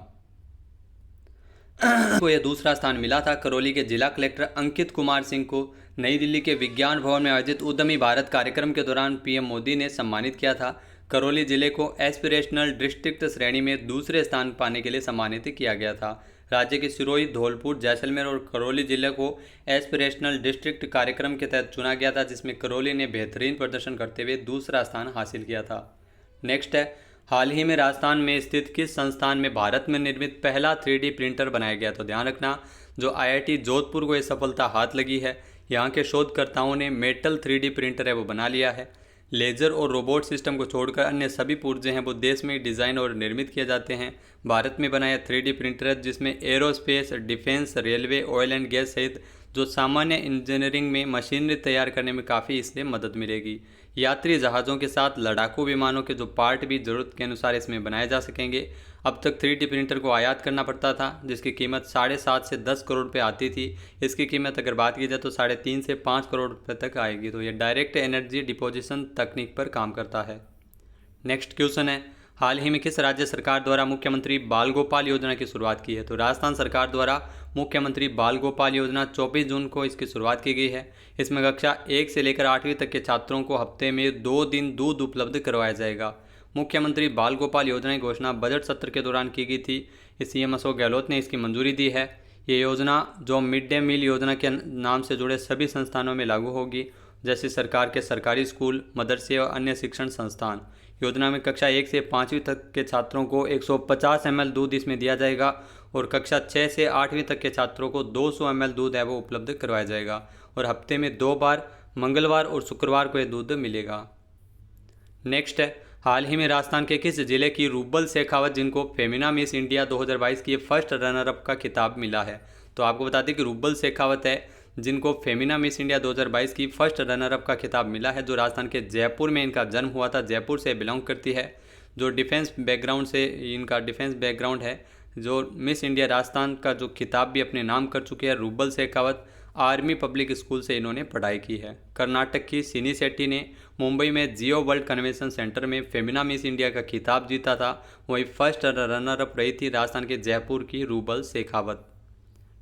Speaker 1: को यह दूसरा स्थान मिला था। करौली के जिला कलेक्टर अंकित कुमार सिंह को नई दिल्ली के विज्ञान भवन में आयोजित उद्यमी भारत कार्यक्रम के दौरान PM मोदी ने सम्मानित किया था। करौली जिले को एस्पिरेशनल डिस्ट्रिक्ट श्रेणी में दूसरे स्थान पाने के लिए सम्मानित किया गया था। राज्य के सिरोही, धौलपुर, जैसलमेर और करौली जिले को एस्पिरेशनल डिस्ट्रिक्ट कार्यक्रम के तहत चुना गया था, जिसमें करौली ने बेहतरीन प्रदर्शन करते हुए दूसरा स्थान हासिल किया था। नेक्स्ट है, हाल ही में राजस्थान में स्थित किस संस्थान में भारत में निर्मित पहला 3D प्रिंटर बनाया गया? तो ध्यान रखना, जो IIT जोधपुर को यह सफलता हाथ लगी है। यहाँ के शोधकर्ताओं ने मेटल 3D प्रिंटर है वो बना लिया है। लेजर और रोबोट सिस्टम को छोड़कर अन्य सभी पुर्जे हैं वो देश में डिज़ाइन और निर्मित किए जाते हैं। भारत में बनाया 3D प्रिंटर है जिसमें aerospace, defence, railway, oil and gas सहित जो सामान्य इंजीनियरिंग में मशीनरी तैयार करने में काफ़ी इससे मदद मिलेगी। यात्री जहाज़ों के साथ लड़ाकू विमानों के जो पार्ट भी ज़रूरत के अनुसार इसमें बनाए जा सकेंगे। अब तक 3D प्रिंटर को आयात करना पड़ता था, जिसकी कीमत 7.5 से 10 करोड़ रुपये आती थी। इसकी कीमत अगर बात की जाए तो 3.5 से 5 करोड़ रुपये तक आएगी। तो ये डायरेक्ट एनर्जी डिपोजिशन तकनीक पर काम करता है। नेक्स्ट क्वेश्चन है, हाल ही में किस राज्य सरकार द्वारा मुख्यमंत्री बाल गोपाल योजना की शुरुआत की है? तो राजस्थान सरकार द्वारा मुख्यमंत्री बाल गोपाल योजना 24 जून को इसकी शुरुआत की गई है। इसमें कक्षा 1 से लेकर 8वीं तक के छात्रों को हफ्ते में 2 दिन दूध उपलब्ध करवाया जाएगा। मुख्यमंत्री बाल गोपाल योजना की घोषणा बजट सत्र के दौरान की गई थी। CM अशोक गहलोत ने इसकी मंजूरी दी है। ये योजना जो मिड डे मील योजना के नाम से जुड़े सभी संस्थानों में लागू होगी, जैसे सरकार के सरकारी स्कूल, मदरसे और अन्य शिक्षण संस्थान। योजना में कक्षा 1 से 5वीं तक के छात्रों को 150 ml दूध इसमें दिया जाएगा और कक्षा 6 से 8वीं तक के छात्रों को 200 ml दूध है वो उपलब्ध करवाया जाएगा और हफ्ते में 2 बार मंगलवार और शुक्रवार को यह दूध मिलेगा। नेक्स्ट है, हाल ही में राजस्थान के किस जिले की रूबल शेखावत, जिनको फेमिना मिस इंडिया 2022 की फर्स्ट रनर अप का खिताब मिला है? तो आपको बता दें कि रूबल शेखावत है जिनको फेमिना मिस इंडिया 2022 की फर्स्ट रनर अप का खिताब मिला है, जो राजस्थान के जयपुर में इनका जन्म हुआ था। जयपुर से बिलोंग करती है, जो डिफेंस बैकग्राउंड से इनका डिफेंस बैकग्राउंड है। जो मिस इंडिया राजस्थान का जो खिताब भी अपने नाम कर चुके हैं। Rouble Shekhawat army public school से इन्होंने पढ़ाई की है। कर्नाटक की सिनी शेट्टी ने मुंबई में जियो वर्ल्ड कन्वेंशन सेंटर में फेमिना मिस इंडिया का खिताब जीता था। वही फर्स्ट रनर अप रही थी राजस्थान के जयपुर की रूबल शेखावत।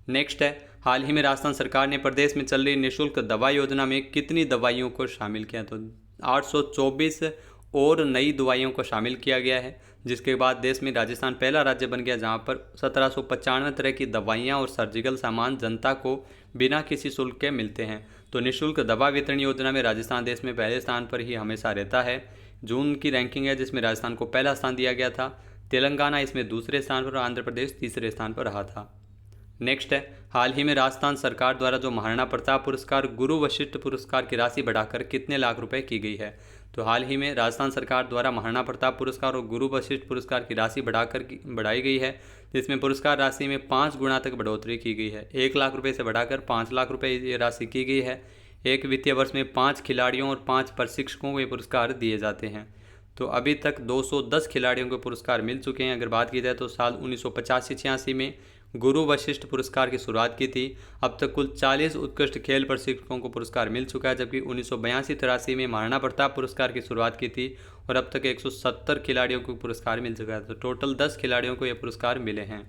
Speaker 1: नेक्स्ट है, हाल ही में राजस्थान सरकार ने प्रदेश में चल रही निःशुल्क दवा योजना में कितनी दवाइयों को शामिल किया? तो 824 और नई दवाइयों को शामिल किया गया है, जिसके बाद देश में राजस्थान पहला राज्य बन गया जहां पर 1795 तरह की दवाइयां और सर्जिकल सामान जनता को बिना किसी शुल्क के मिलते हैं। तो निःशुल्क दवा वितरण योजना में राजस्थान देश में पहले स्थान पर ही हमेशा रहता है। जून की रैंकिंग है जिसमें राजस्थान को पहला स्थान दिया गया था। तेलंगाना इसमें दूसरे स्थान पर और आंध्र प्रदेश तीसरे स्थान पर रहा था। नेक्स्ट है, हाल ही में राजस्थान सरकार द्वारा जो महाराणा प्रताप पुरस्कार, गुरु वशिष्ठ पुरस्कार की राशि बढ़ाकर कितने लाख रुपए की गई है? तो हाल ही में राजस्थान सरकार द्वारा महाराणा प्रताप पुरस्कार और गुरु वशिष्ठ पुरस्कार की राशि बढ़ाई गई है, जिसमें पुरस्कार राशि में 5 गुना तक बढ़ोतरी की गई है। 1 लाख रुपये से बढ़ाकर 5 लाख रुपये ये राशि की गई है। एक वित्तीय वर्ष में 5 खिलाड़ियों और 5 प्रशिक्षकों को ये पुरस्कार दिए जाते हैं। तो अभी तक 210 खिलाड़ियों को पुरस्कार मिल चुके हैं। अगर बात की जाए तो साल 1985-86 में गुरु वशिष्ठ पुरस्कार की शुरुआत की थी। अब तक कुल 40 उत्कृष्ट खेल प्रशिक्षकों को पुरस्कार मिल चुका है, जबकि 1982-83 में महाराणा प्रताप पुरस्कार की शुरुआत की थी और अब तक 170 खिलाड़ियों को पुरस्कार मिल चुका है। तो टोटल 10 खिलाड़ियों को ये पुरस्कार मिले हैं।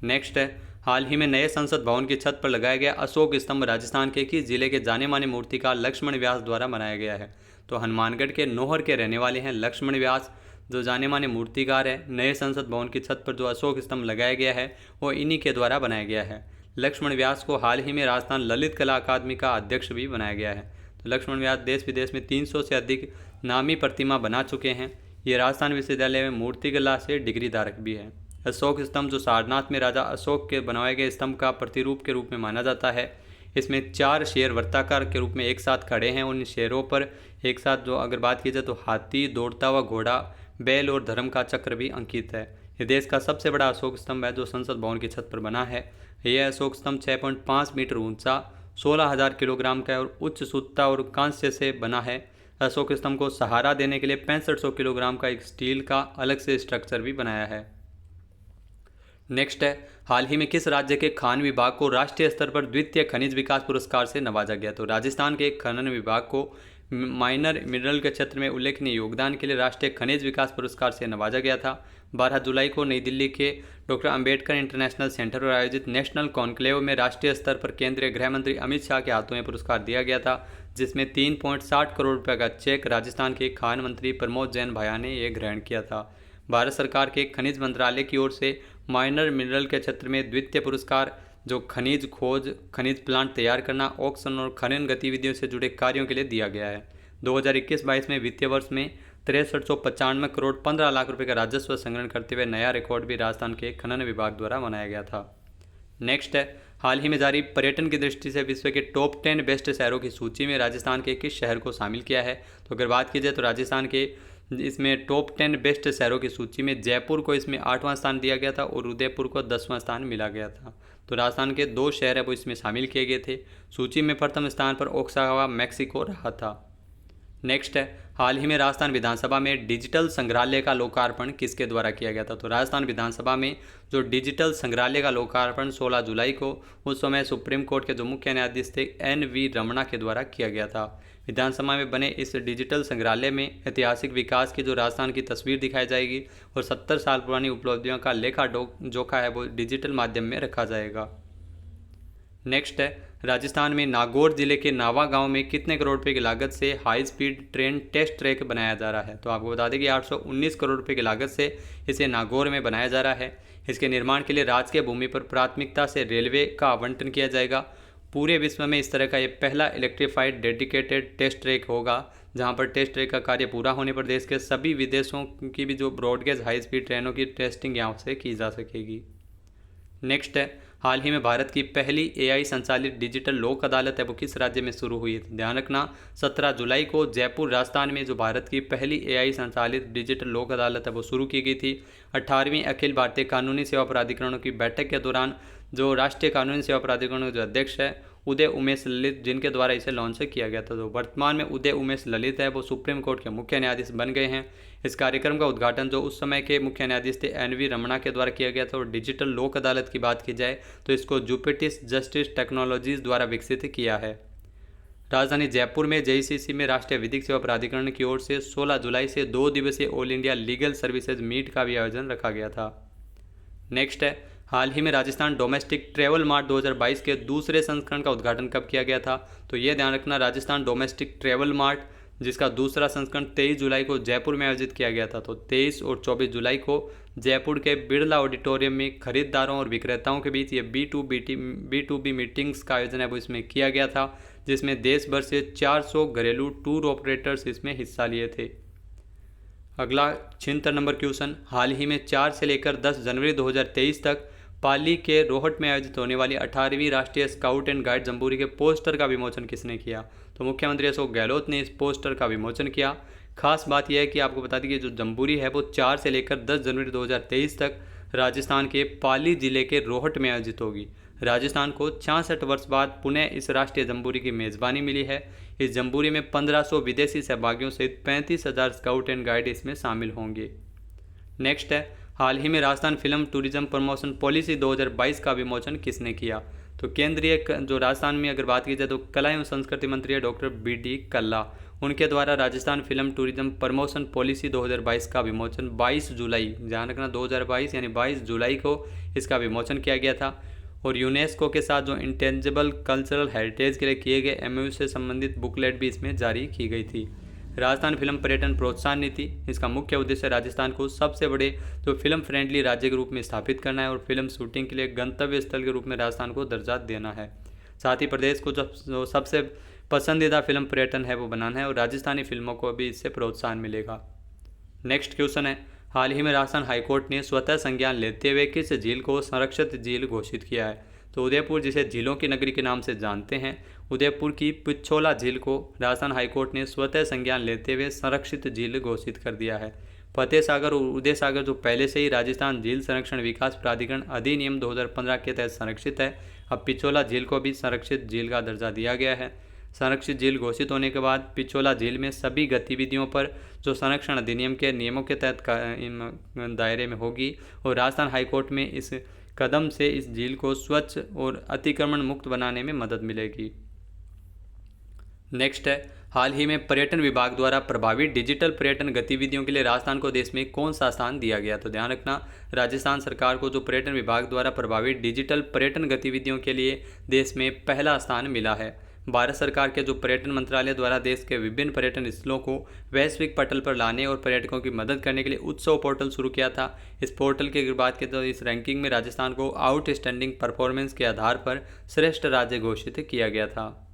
Speaker 1: नेक्स्ट है, हाल ही में नए संसद भवन की छत पर लगाया गया अशोक स्तंभ राजस्थान के किस जिले के जाने माने मूर्तिकार लक्ष्मण व्यास द्वारा बनाया गया है? तो हनुमानगढ़ के नौहर के रहने वाले हैं लक्ष्मण व्यास, जो जाने माने मूर्तिकार है। नए संसद भवन की छत पर जो अशोक स्तंभ लगाया गया है वो इन्हीं के द्वारा बनाया गया है। लक्ष्मण व्यास को हाल ही में राजस्थान ललित कला अकादमी का अध्यक्ष भी बनाया गया है। तो लक्ष्मण व्यास देश विदेश में 300 से अधिक नामी प्रतिमा बना चुके हैं। ये राजस्थान विश्वविद्यालय में मूर्तिकला से डिग्री धारक भी है। अशोक स्तंभ जो सारनाथ में राजा अशोक के बनवाए गए स्तंभ का प्रतिरूप के रूप में माना जाता है। इसमें 4 शेर वर्ताकार के रूप में एक साथ खड़े हैं। उन शेरों पर एक साथ जो अगर बात की जाए तो हाथी, दौड़ता हुआ घोड़ा, बैल और धर्म का चक्र भी अंकित है। ये देश का सबसे बड़ा अशोक स्तंभ है जो संसद भवन की छत पर बना है। यह अशोक स्तंभ 6.5 मीटर ऊंचा, 16,000 किलोग्राम का और उच्च शुद्धता और कांस्य से बना है। अशोक स्तंभ को सहारा देने के लिए 6500 किलोग्राम का एक स्टील का अलग से स्ट्रक्चर भी बनाया है। नेक्स्ट है, हाल ही में किस राज्य के खान विभाग को राष्ट्रीय स्तर पर द्वितीय खनिज विकास पुरस्कार से नवाजा गया? तो राजस्थान के खनन विभाग को माइनर मिनरल के क्षेत्र में उल्लेखनीय योगदान के लिए राष्ट्रीय खनिज विकास पुरस्कार से नवाजा गया था। 12 जुलाई को नई दिल्ली के डॉक्टर अंबेडकर इंटरनेशनल सेंटर पर आयोजित नेशनल कॉन्क्लेव में राष्ट्रीय स्तर पर केंद्रीय गृह मंत्री अमित शाह के हाथों में पुरस्कार दिया गया था, जिसमें 3.60 करोड़ रुपये का चेक राजस्थान के खान मंत्री प्रमोद जैन भाया ने यह ग्रहण किया था। भारत सरकार के खनिज मंत्रालय की ओर से माइनर मिनरल के क्षेत्र में द्वितीय पुरस्कार जो खनिज खोज, खनिज प्लांट तैयार करना, ऑक्सन और खनन गतिविधियों से जुड़े कार्यों के लिए दिया गया है। 2021-22 में वित्तीय वर्ष में 6395 करोड़ 15 लाख रुपए का राजस्व संग्रहण करते हुए नया रिकॉर्ड भी राजस्थान के खनन विभाग द्वारा बनाया गया था। नेक्स्ट है, हाल ही में जारी पर्यटन की दृष्टि से विश्व के टॉप 10 बेस्ट शहरों की सूची में राजस्थान के किस शहर को शामिल किया है? तो अगर बात की जाए तो राजस्थान के इसमें टॉप 10 बेस्ट शहरों की सूची में जयपुर को इसमें 8वां स्थान दिया गया था और उदयपुर को 10वां स्थान मिला गया था। तो राजस्थान के 2 शहर है वो इसमें शामिल किए गए थे। सूची में प्रथम स्थान पर ओक्सावा मैक्सिको रहा था। नेक्स्ट है, हाल ही में राजस्थान विधानसभा में डिजिटल संग्रहालय का लोकार्पण किसके द्वारा किया गया था? तो राजस्थान विधानसभा में जो डिजिटल संग्रहालय का लोकार्पण 16 जुलाई को उस समय सुप्रीम कोर्ट के जो मुख्य न्यायाधीश थे NV रमणा के द्वारा किया गया था। विधानसभा में बने इस डिजिटल संग्रहालय में ऐतिहासिक विकास की जो राजस्थान की तस्वीर दिखाई जाएगी और 70 साल पुरानी उपलब्धियों का लेखा जोखा है वो डिजिटल माध्यम में रखा जाएगा। नेक्स्ट है, राजस्थान में नागौर जिले के नावा गांव में कितने करोड़ रुपए की लागत से high speed train test track बनाया जा रहा है? तो आपको बता दें कि 819 करोड़ रुपए की लागत से इसे नागौर में बनाया जा रहा है। इसके निर्माण के लिए राजकीय भूमि पर प्राथमिकता से रेलवे का आवंटन किया जाएगा। पूरे विश्व में इस तरह का ये पहला इलेक्ट्रीफाइड डेडिकेटेड टेस्ट ट्रैक होगा, जहां पर टेस्ट ट्रैक का कार्य पूरा होने पर देश के सभी विदेशों की भी जो ब्रॉडगेज हाई स्पीड ट्रेनों की टेस्टिंग यहाँ से की जा सकेगी। नेक्स्ट है, हाल ही में भारत की पहली AI संचालित डिजिटल लोक अदालत है वो किस राज्य में शुरू हुई है? ध्यान रखना 17 जुलाई को जयपुर राजस्थान में जो भारत की पहली AI संचालित डिजिटल लोक अदालत है वो शुरू की गई थी। 18वीं अखिल भारतीय कानूनी सेवा प्राधिकरणों की बैठक के दौरान जो राष्ट्रीय कानूनी सेवा प्राधिकरण के जो अध्यक्ष है उदय उमेश ललित, जिनके द्वारा इसे लॉन्च किया गया था। तो वर्तमान में उदय उमेश ललित है वो सुप्रीम कोर्ट के मुख्य न्यायाधीश बन गए हैं। इस कार्यक्रम का उद्घाटन जो उस समय के मुख्य न्यायाधीश थे NV रमणा के द्वारा किया गया था। और डिजिटल लोक अदालत की बात की जाए तो इसको जुपिटिस जस्टिस टेक्नोलॉजीज द्वारा विकसित किया है। राजधानी जयपुर में JCC में राष्ट्रीय विधिक सेवा प्राधिकरण की ओर से 16 जुलाई से 2 दिवसीय all India legal services meet का भी आयोजन रखा गया था। नेक्स्ट है, हाल ही में राजस्थान डोमेस्टिक ट्रैवल मार्ट 2022 के दूसरे संस्करण का उद्घाटन कब किया गया था? तो ये ध्यान रखना, राजस्थान डोमेस्टिक ट्रैवल मार्ट जिसका दूसरा संस्करण 23 जुलाई को जयपुर में आयोजित किया गया था। तो 23 और 24 जुलाई को जयपुर के बिरला ऑडिटोरियम में खरीदारों और विक्रेताओं के बीच ये B2B मीटिंग्स का आयोजन है वो इसमें किया गया था, जिसमें देश भर से 400 घरेलू टूर ऑपरेटर्स इसमें हिस्सा लिए थे। अगला 76 नंबर क्वेश्चन, हाल ही में 4 से लेकर 10 जनवरी 2023 तक पाली के रोहट में आयोजित होने वाली 18वीं राष्ट्रीय स्काउट एंड गाइड जम्बूरी के पोस्टर का विमोचन किसने किया? तो मुख्यमंत्री अशोक गहलोत ने इस पोस्टर का विमोचन किया। खास बात यह है कि आपको बता दें कि जो जम्बूरी है वो 4 से लेकर 10 जनवरी 2023 तक राजस्थान के पाली जिले के रोहट में आयोजित होगी। राजस्थान को 66 वर्ष बाद पुनः इस राष्ट्रीय जम्बूरी की मेज़बानी मिली है। इस जम्बूरी में 1500 विदेशी सहभागियों सहित 35,000 स्काउट एंड गाइड इसमें शामिल होंगे। नेक्स्ट है, हाल ही में Rajasthan film tourism promotion policy 2022 का विमोचन किसने किया? तो केंद्रीय जो राजस्थान में अगर बात की जाए तो कला एवं संस्कृति मंत्री है डॉक्टर BD कल्ला, उनके द्वारा Rajasthan film tourism promotion policy 2022 का विमोचन 22 जुलाई, ध्यान रखना 2022 यानी 22 जुलाई को इसका विमोचन किया गया था। और यूनेस्को के साथ जो इंटेंजिबल कल्चरल हेरिटेज के लिए किए गए MOU से संबंधित बुकलेट भी इसमें जारी की गई थी। राजस्थान फिल्म पर्यटन प्रोत्साहन नीति, इसका मुख्य उद्देश्य राजस्थान को सबसे बड़े जो फिल्म फ्रेंडली राज्य के रूप में स्थापित करना है और फिल्म शूटिंग के लिए गंतव्य स्थल के रूप में राजस्थान को दर्जा देना है। साथ ही प्रदेश को जो सबसे पसंदीदा फिल्म पर्यटन है वो बनाना है और राजस्थानी फिल्मों को भी इससे प्रोत्साहन मिलेगा। नेक्स्ट क्वेश्चन है, हाल ही में राजस्थान हाईकोर्ट ने स्वतः संज्ञान लेते हुए किस झील को संरक्षित झील घोषित किया है? तो उदयपुर, जिसे झीलों की नगरी के नाम से जानते हैं, उदयपुर की पिछोला झील को राजस्थान हाईकोर्ट ने स्वतः संज्ञान लेते हुए संरक्षित झील घोषित कर दिया है। फतेह सागर और उदय सागर जो पहले से ही राजस्थान झील संरक्षण विकास प्राधिकरण अधिनियम 2015 के तहत संरक्षित है, अब पिछोला झील को भी संरक्षित झील का दर्जा दिया गया है। संरक्षित झील घोषित होने के बाद पिछोला झील में सभी गतिविधियों पर जो संरक्षण अधिनियम के नियमों के तहत दायरे में होगी और राजस्थान हाईकोर्ट में इस कदम से इस झील को स्वच्छ और अतिक्रमण मुक्त बनाने में मदद मिलेगी। नेक्स्ट है, हाल ही में पर्यटन विभाग द्वारा प्रभावित डिजिटल पर्यटन गतिविधियों के लिए राजस्थान को देश में कौन सा स्थान दिया गया? तो ध्यान रखना, राजस्थान सरकार को जो पर्यटन विभाग द्वारा प्रभावित डिजिटल पर्यटन गतिविधियों के लिए देश में पहला स्थान मिला है। भारत सरकार के जो पर्यटन मंत्रालय द्वारा देश के विभिन्न पर्यटन स्थलों को वैश्विक पटल पर लाने और पर्यटकों की मदद करने के लिए उत्सव पोर्टल शुरू किया था। इस पोर्टल के बाद के तो इस रैंकिंग में राजस्थान को आउटस्टैंडिंग परफॉर्मेंस के आधार पर श्रेष्ठ राज्य घोषित किया गया था।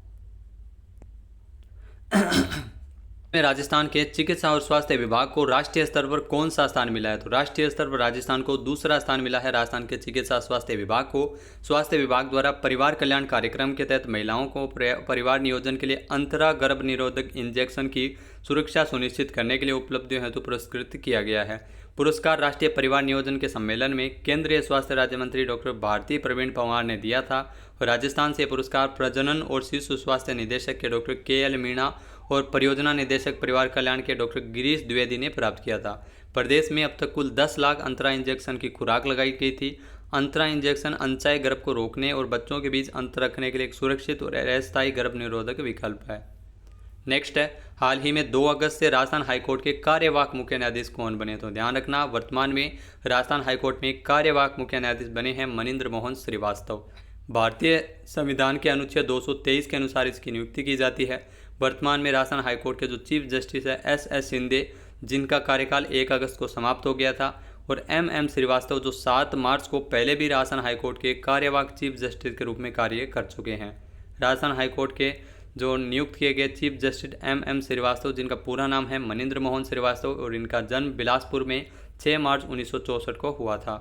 Speaker 1: राजस्थान के चिकित्सा और स्वास्थ्य विभाग को राष्ट्रीय स्तर पर कौन सा स्थान मिला है? तो राष्ट्रीय स्तर पर राजस्थान को दूसरा स्थान मिला है। राजस्थान के चिकित्सा स्वास्थ्य विभाग को स्वास्थ्य विभाग द्वारा परिवार कल्याण कार्यक्रम के तहत महिलाओं को परिवार नियोजन के लिए अंतरा गर्भ निरोधक इंजेक्शन की सुरक्षा सुनिश्चित करने के लिए उपलब्धियों हेतु पुरस्कृत किया गया है। पुरस्कार राष्ट्रीय परिवार नियोजन के सम्मेलन में केंद्रीय स्वास्थ्य राज्य मंत्री डॉक्टर भारती प्रवीण पंवार ने दिया था और राजस्थान से पुरस्कार प्रजनन और शिशु स्वास्थ्य निदेशक के डॉक्टर KL मीणा और परियोजना निदेशक परिवार कल्याण के डॉक्टर गिरीश द्विवेदी ने प्राप्त किया था। प्रदेश में अब तक कुल 10 लाख अंतरा इंजेक्शन की खुराक लगाई गई थी। अंतरा इंजेक्शन अनचाहे गर्भ को रोकने और बच्चों के बीच अंतर रखने के लिए एक सुरक्षित और अस्थायी गर्भ निरोधक विकल्प है। नेक्स्ट है, हाल ही में 2 अगस्त से राजस्थान हाईकोर्ट के कार्यवाहक मुख्य न्यायाधीश कौन बने? तो ध्यान रखना, वर्तमान में राजस्थान हाईकोर्ट में कार्यवाहक मुख्य न्यायाधीश बने हैं मनिंद्र मोहन श्रीवास्तव। भारतीय संविधान के अनुच्छेद 223 के अनुसार इसकी नियुक्ति की जाती है। वर्तमान में राजस्थान हाईकोर्ट के जो चीफ जस्टिस है SS शिंदे, जिनका कार्यकाल 1 अगस्त को समाप्त हो गया था, और MM श्रीवास्तव जो 7 मार्च को पहले भी राजस्थान हाईकोर्ट के कार्यवाहक चीफ जस्टिस के रूप में कार्य कर चुके हैं। राजस्थान हाईकोर्ट के जो नियुक्त किए गए चीफ जस्टिस MM श्रीवास्तव, जिनका पूरा नाम है मनिंद्र मोहन श्रीवास्तव और इनका जन्म बिलासपुर में 6 मार्च 1964 को हुआ था।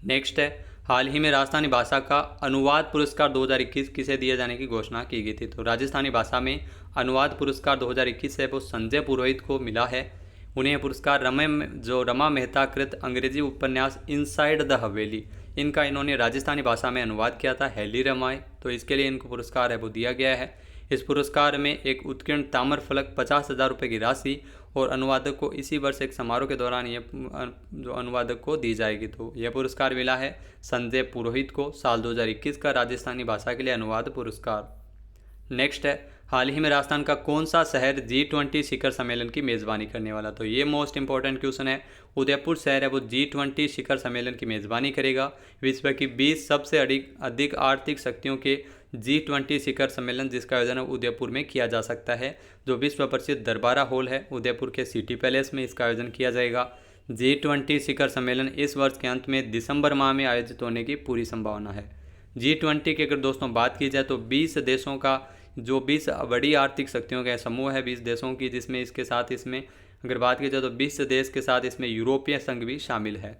Speaker 1: नेक्स्ट है, हाल ही में राजस्थानी भाषा का अनुवाद पुरस्कार 2021 किसे दिए जाने की घोषणा की गई थी? तो राजस्थानी भाषा में अनुवाद पुरस्कार 2021 है वो संजय पुरोहित को मिला है। उन्हें पुरस्कार रमा मेहता कृत अंग्रेजी उपन्यास इनसाइड द हवेली, इनका इन्होंने राजस्थानी भाषा में अनुवाद किया था, हेली रमाए, तो इसके लिए इनको पुरस्कार है वो दिया गया है। इस पुरस्कार में एक उत्कीर्ण ताम्र फलक 50,000 रुपये की राशि और अनुवादक को इसी वर्ष एक समारोह के दौरान ये जो अनुवादक को दी जाएगी। तो यह पुरस्कार मिला है संजय पुरोहित को साल 2021 का राजस्थानी भाषा के लिए अनुवाद पुरस्कार। नेक्स्ट है, हाल ही में राजस्थान का कौन सा शहर G20 शिखर सम्मेलन की मेज़बानी करने वाला? तो ये मोस्ट इंपॉर्टेंट क्वेश्चन है। उदयपुर शहर है वो G20 शिखर सम्मेलन की मेज़बानी करेगा। विश्व की 20 सबसे अधिक आर्थिक शक्तियों के G20 शिखर सम्मेलन, जिसका आयोजन उदयपुर में किया जा सकता है। जो विश्व प्रसिद्ध दरबारा हॉल है उदयपुर के सिटी पैलेस में इसका आयोजन किया जाएगा। G20 शिखर सम्मेलन इस वर्ष के अंत में दिसंबर माह में आयोजित होने की पूरी संभावना है। G20 की अगर दोस्तों बात की जाए तो 20 देशों का जो 20 बड़ी आर्थिक शक्तियों का समूह है 20 देशों की, जिसमें इसके साथ इसमें अगर बात की जाए तो 20 देश के साथ इसमें यूरोपीय संघ भी शामिल है।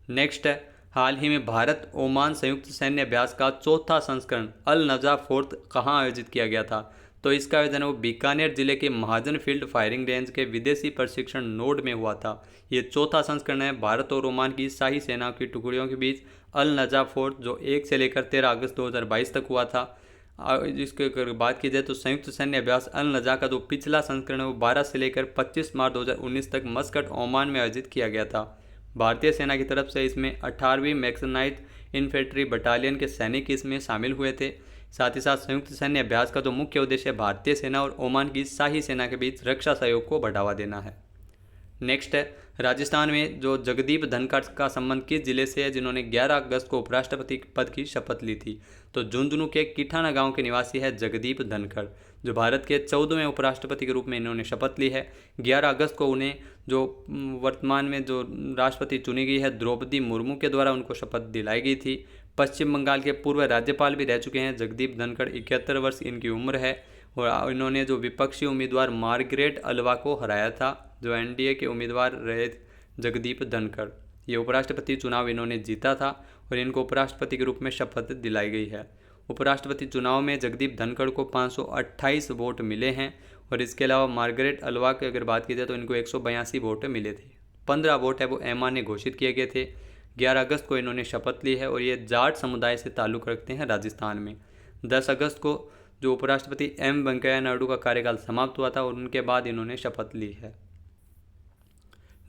Speaker 1: नेक्स्ट है, हाल ही में भारत ओमान संयुक्त सैन्य अभ्यास का 4था संस्करण अल नजा फोर्थ कहाँ आयोजित किया गया था? तो इसका आयोजन वो बीकानेर जिले के महाजन फील्ड फायरिंग रेंज के विदेशी प्रशिक्षण नोड में हुआ था। ये चौथा संस्करण है भारत और ओमान की शाही सेना की टुकड़ियों के बीच अल नजा फोर्ट, जो 1 से लेकर 13 अगस्त 2022 तक हुआ था। जिसकी अगर बात की जाए तो संयुक्त सैन्य अभ्यास अल नजा का जो पिछला संस्करण है वो 12 से लेकर 25 मार्च 2019 तक मस्कट, ओमान में आयोजित किया गया था। भारतीय सेना की तरफ से इसमें 18वीं मैक्सनाइट इन्फेंट्री बटालियन के सैनिक इसमें शामिल हुए थे। साथ ही साथ संयुक्त सैन्य अभ्यास का जो मुख्य उद्देश्य भारतीय सेना और ओमान की शाही सेना के बीच रक्षा सहयोग को बढ़ावा देना है। नेक्स्ट है राजस्थान में जो जगदीप धनखड़ का संबंध किस जिले से है, जिन्होंने 11 अगस्त को उपराष्ट्रपति पद की शपथ ली थी। तो झुंझुनू के किठाना गांव के निवासी है जगदीप धनखड़, जो भारत के 14वें उपराष्ट्रपति के रूप में इन्होंने शपथ ली है। 11 अगस्त को उन्हें जो वर्तमान में जो राष्ट्रपति चुनी गई है द्रौपदी मुर्मू के द्वारा उनको शपथ दिलाई गई थी। पश्चिम बंगाल के पूर्व राज्यपाल भी रह चुके हैं जगदीप धनखड़। 71 वर्ष इनकी उम्र है और इन्होंने जो विपक्षी उम्मीदवार मार्गरेट अल्वा को हराया था, जो एनडीए के उम्मीदवार रहे जगदीप धनखड़। ये उपराष्ट्रपति चुनाव इन्होंने जीता था और इनको उपराष्ट्रपति के रूप में शपथ दिलाई गई है। उपराष्ट्रपति चुनाव में जगदीप धनखड़ को 528 वोट मिले हैं और इसके अलावा मार्गरेट अल्वा की अगर बात की जाए तो इनको 182 वोट मिले थे। 15 वोट है वो एमा ने घोषित किए गए थे। 11 अगस्त को इन्होंने शपथ ली है और ये जाट समुदाय से ताल्लुक़ रखते हैं राजस्थान में। 10 अगस्त को जो उपराष्ट्रपति एम वेंकैया नायडू का कार्यकाल समाप्त हुआ था और उनके बाद इन्होंने शपथ ली है।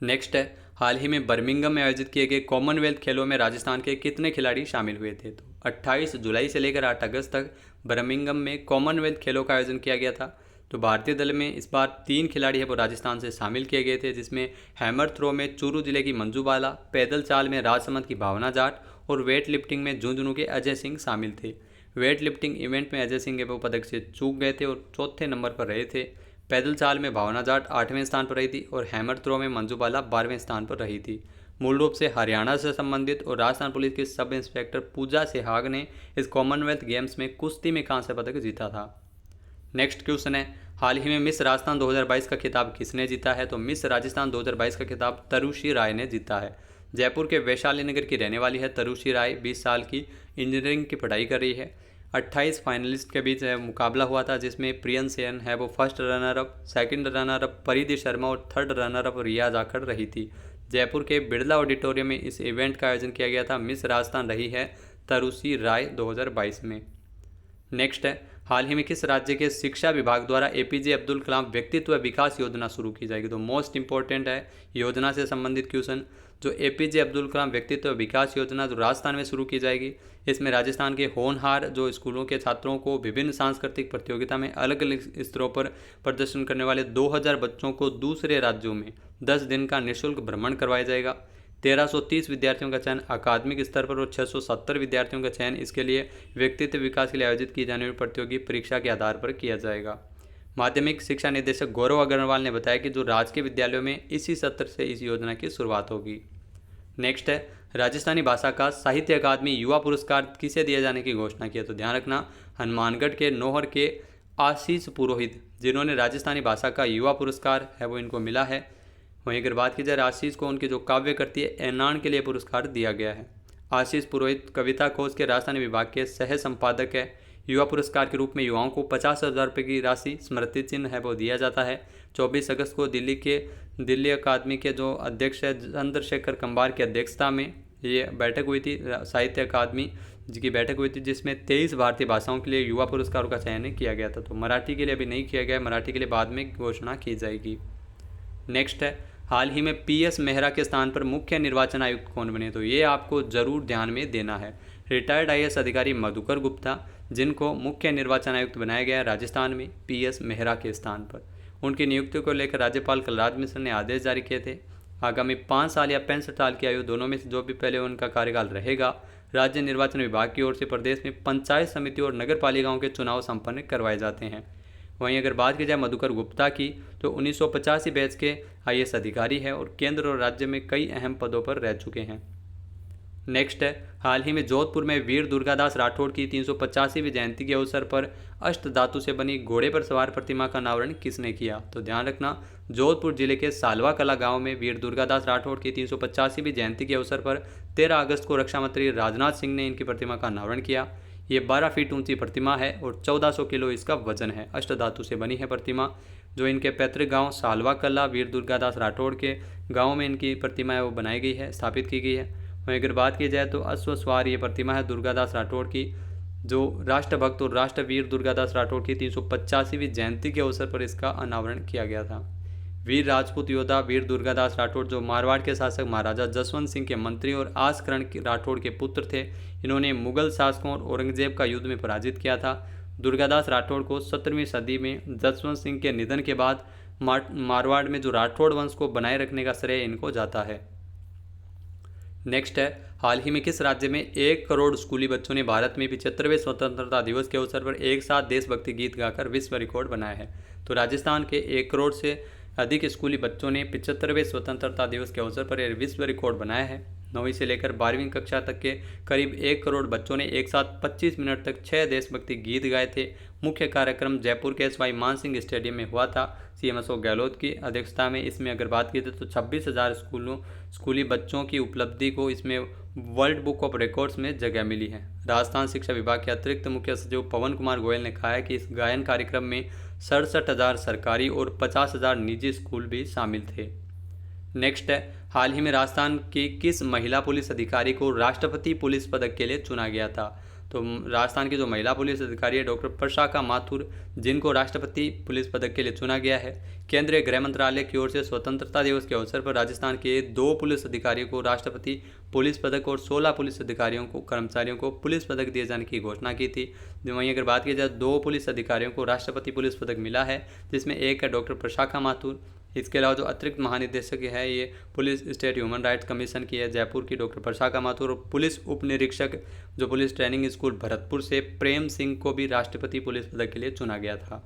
Speaker 1: नेक्स्ट है हाल ही में बर्मिंघम में आयोजित किए गए कॉमनवेल्थ खेलों में राजस्थान के कितने खिलाड़ी शामिल हुए थे। तो 28 जुलाई से लेकर 8 अगस्त तक बर्मिंघम में कॉमनवेल्थ खेलों का आयोजन किया गया था। तो भारतीय दल में इस बार 3 खिलाड़ी है वो राजस्थान से शामिल किए गए थे, जिसमें हैमर थ्रो में चूरू जिले की मंजू बाला, पैदल चाल में राजसमंद की भावना जाट और वेट लिफ्टिंग में झुंझुनू के अजय सिंह शामिल थे। वेट लिफ्टिंग इवेंट में अजय सिंह वो पदक से चूक गए थे और चौथे नंबर पर रहे थे। पैदल चाल में भावना जाट 8वें स्थान पर रही थी और हैमर थ्रो में मंजू बाला 12वें स्थान पर रही थी। मूल रूप से हरियाणा से संबंधित और राजस्थान पुलिस की सब इंस्पेक्टर पूजा सेहाग ने इस कॉमनवेल्थ गेम्स में कुश्ती में कांस्य पदक जीता था। नेक्स्ट क्वेश्चन है हाल ही में मिस राजस्थान 2022 का खिताब किसने जीता है। तो मिस राजस्थान 2022 का खिताब तरुषी राय ने जीता है। जयपुर के वैशाली नगर की रहने वाली है तरुषी राय। 20 साल की इंजीनियरिंग की पढ़ाई कर रही है। 28 फाइनलिस्ट के बीच मुकाबला हुआ था, जिसमें प्रियन सेन है वो first runner up, second runner up परिधि शर्मा और थर्ड रनर अप रिया जाखड़ रही थी। जयपुर के बिरला ऑडिटोरियम में इस इवेंट का आयोजन किया गया था। मिस राजस्थान रही है तरुषी राय 2022 में। नेक्स्ट है हाल ही में किस राज्य के शिक्षा विभाग द्वारा एपीजे अब्दुल कलाम व्यक्तित्व विकास योजना शुरू की जाएगी। तो मोस्ट इंपॉर्टेंट है योजना से संबंधित क्वेश्चन। जो एपीजे अब्दुल कलाम व्यक्तित्व विकास योजना जो राजस्थान में शुरू की जाएगी, इसमें राजस्थान के होनहार जो स्कूलों के छात्रों को विभिन्न सांस्कृतिक प्रतियोगिता में अलग अलग स्तरों पर प्रदर्शन करने वाले 2000 बच्चों को दूसरे राज्यों में 10 दिन का निःशुल्क भ्रमण करवाया जाएगा। 1330 विद्यार्थियों का चयन अकादमिक स्तर पर और 670 विद्यार्थियों का चयन इसके लिए व्यक्तित्व विकास के लिए आयोजित की जाने वाली प्रतियोगी परीक्षा के आधार पर किया जाएगा। माध्यमिक शिक्षा निदेशक गौरव अग्रवाल ने बताया कि जो राजकीय विद्यालयों में इसी सत्र से इस योजना की शुरुआत होगी। नेक्स्ट है राजस्थानी भाषा का साहित्य अकादमी युवा पुरस्कार किसे दिए जाने की घोषणा की है। तो ध्यान रखना हनुमानगढ़ के नौहर के आशीष पुरोहित, जिन्होंने राजस्थानी भाषा का युवा पुरस्कार है वो इनको मिला है। वहीं अगर बात की जाए आशीष को उनकी जो काव्य करती है एनान के लिए पुरस्कार दिया गया है। आशीष पुरोहित कविता कोश के राजस्थानी विभाग के सह संपादक है। युवा पुरस्कार के रूप में युवाओं को 50,000 रुपये की राशि स्मृति चिन्ह है वो दिया जाता है। 24 अगस्त को दिल्ली अकादमी के जो अध्यक्ष है चंद्रशेखर कंबार की अध्यक्षता में ये बैठक हुई थी, साहित्य अकादमी की बैठक हुई थी, जिसमें 23 भारतीय भाषाओं के लिए युवा पुरस्कारों का चयन किया गया था। तो मराठी के लिए अभी नहीं किया गया, मराठी के लिए बाद में घोषणा की जाएगी। नेक्स्ट है हाल ही में पीएस मेहरा के स्थान पर मुख्य निर्वाचन आयुक्त कौन बने। तो ये आपको जरूर ध्यान में देना है। रिटायर्ड आईएएस अधिकारी मधुकर गुप्ता, जिनको मुख्य निर्वाचन आयुक्त बनाया गया है राजस्थान में पीएस मेहरा के स्थान पर। उनकी नियुक्ति को लेकर राज्यपाल कलराज मिश्र ने आदेश जारी किए थे। आगामी 5 साल या 65 साल की आयु दोनों में से जो भी पहले उनका कार्यकाल रहेगा, राज्य निर्वाचन विभाग की ओर से प्रदेश में पंचायत समितियों और नगर पालिकाओं के चुनाव संपन्न करवाए जाते हैं। वहीं अगर बात की जाए मधुकर गुप्ता की, तो 1985 बैच के आईएएस अधिकारी है और केंद्र और राज्य में कई अहम पदों पर रह चुके हैं। नेक्स्ट है हाल ही में जोधपुर में वीर दुर्गादास राठौड़ की 385वीं जयंती के अवसर पर अष्ट धातु से बनी घोड़े पर सवार प्रतिमा का अनावरण किसने किया। तो ध्यान रखना जोधपुर जिले के सालवा कला गांव में वीर दुर्गादास राठौड़ की 385वीं जयंती के अवसर पर 13 अगस्त को रक्षा मंत्री राजनाथ सिंह ने इनकी प्रतिमा का अनावरण किया। ये 12 फीट ऊंची प्रतिमा है और 1400 किलो इसका वजन है। अष्टधातु से बनी है प्रतिमा। जो इनके पैतृक गांव सालवा कला वीर दुर्गादास राठौड़ के गांव में इनकी प्रतिमा है वो बनाई गई है, स्थापित की गई है। वहीं अगर बात की जाए तो अश्वस्वार ये प्रतिमा है दुर्गादास राठौड़ की, जो राष्ट्रभक्त और राष्ट्रवीर दुर्गादास राठौड़ की 385वीं जयंती के अवसर पर इसका अनावरण किया गया था। वीर राजपूत योद्धा वीर दुर्गादास राठौड़ जो मारवाड़ के शासक महाराजा जसवंत सिंह के मंत्री और आसकरण राठौड़ के पुत्र थे, इन्होंने मुगल शासकों और औरंगजेब का युद्ध में पराजित किया था। दुर्गादास राठौड़ को 17वीं सदी में जसवंत सिंह के निधन के बाद मारवाड़ में जो राठौड़ वंश को बनाए रखने का श्रेय इनको जाता है। नेक्स्ट है, हाल ही में किस राज्य में 1 करोड़ स्कूली बच्चों ने भारत में 75वें स्वतंत्रता दिवस के अवसर पर एक साथ देशभक्ति गीत गाकर विश्व रिकॉर्ड बनाया है? तो राजस्थान के 1 करोड़ से अधिक स्कूली बच्चों ने 75वें स्वतंत्रता दिवस के अवसर पर विश्व रिकॉर्ड बनाया है। 9वीं से लेकर 12वीं कक्षा तक के करीब 1 करोड़ बच्चों ने एक साथ 25 मिनट तक 6 देशभक्ति गीत गाए थे। मुख्य कार्यक्रम जयपुर के SY मानसिंह स्टेडियम में हुआ था, CM अशोक गहलोत की अध्यक्षता में। इसमें अगर बात की जाए तो 26,000 स्कूली बच्चों की उपलब्धि को इसमें वर्ल्ड बुक ऑफ रिकॉर्ड्स में जगह मिली है। राजस्थान शिक्षा विभाग के अतिरिक्त मुख्य सचिव पवन कुमार गोयल ने कहा है कि इस गायन कार्यक्रम में 67,000 सरकारी और 50,000 निजी स्कूल भी शामिल थे। नेक्स्ट है, हाल ही में राजस्थान की किस महिला पुलिस अधिकारी को राष्ट्रपति पुलिस पदक के लिए चुना गया था? तो राजस्थान की जो महिला पुलिस अधिकारी है डॉक्टर प्रशाखा माथुर, जिनको राष्ट्रपति पुलिस पदक के लिए चुना गया है। केंद्रीय गृह मंत्रालय की ओर से स्वतंत्रता दिवस के अवसर पर राजस्थान के 2 पुलिस अधिकारियों को राष्ट्रपति पुलिस पदक और 16 पुलिस अधिकारियों को कर्मचारियों को पुलिस पदक दिए जाने की घोषणा की थी। वहीं अगर बात की जाए 2 पुलिस अधिकारियों को राष्ट्रपति पुलिस पदक मिला है, जिसमें एक है डॉक्टर प्रशाखा माथुर। इसके अलावा जो अतिरिक्त महानिदेशक है ये police state human rights commission की है जयपुर की डॉक्टर प्रशाखा माथुर, और पुलिस उप निरीक्षक जो पुलिस ट्रेनिंग स्कूल भरतपुर से प्रेम सिंह को भी राष्ट्रपति पुलिस पदक के लिए चुना गया था।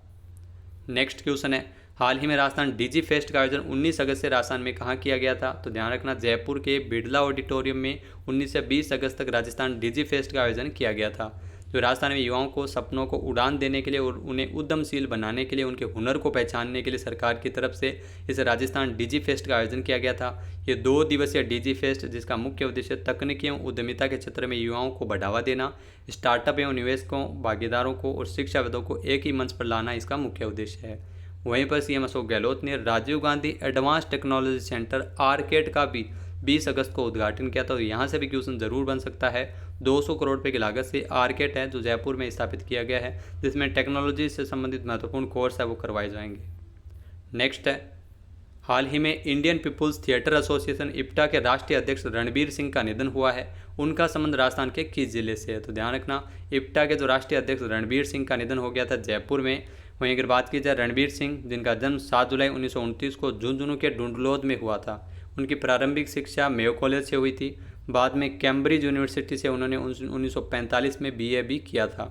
Speaker 1: नेक्स्ट क्वेश्चन है, हाल ही में राजस्थान डिजी फेस्ट का आयोजन 19 अगस्त से राजस्थान में कहाँ किया गया था? तो ध्यान रखना, जयपुर के बिड़ला ऑडिटोरियम में 19 से 20 अगस्त तक राजस्थान डिजी फेस्ट का आयोजन किया गया था। जो राजस्थान में युवाओं को सपनों को उड़ान देने के लिए और उन्हें उद्यमशील बनाने के लिए, उनके हुनर को पहचानने के लिए सरकार की तरफ से इस राजस्थान डिजी फेस्ट का आयोजन किया गया था। ये 2 दिवसीय डिजी फेस्ट जिसका मुख्य उद्देश्य तकनीकी एवं उद्यमिता के क्षेत्र में युवाओं को बढ़ावा देना, स्टार्टअप एवं निवेशकों, भागीदारों को और शिक्षाविदों को एक ही मंच पर लाना इसका मुख्य उद्देश्य है। वहीं पर CM अशोक गहलोत ने Rajiv Gandhi advance technology centre arcade का भी 20 अगस्त को उद्घाटन किया था। तो यहाँ से भी क्वेश्चन जरूर बन सकता है। 200 करोड़ रुपए की लागत से आर्केड है जो जयपुर में स्थापित किया गया है, जिसमें टेक्नोलॉजी से संबंधित महत्वपूर्ण कोर्स है वो करवाए जाएंगे। नेक्स्ट है, हाल ही में Indian people's theatre association IPTA के राष्ट्रीय अध्यक्ष रणबीर सिंह का निधन हुआ है। उनका संबंध राजस्थान के किस जिले से है? तो ध्यान रखना, IPTA के जो राष्ट्रीय अध्यक्ष रणबीर सिंह का निधन हो गया था जयपुर में। वहीं अगर बात की जाए रणबीर सिंह, जिनका जन्म 7 जुलाई 1929 को झुंझुनू के ढूंढलोद में हुआ था। उनकी प्रारंभिक शिक्षा मेयो कॉलेज से हुई थी। बाद में कैम्ब्रिज यूनिवर्सिटी से उन्होंने 1945 में BA भी किया था।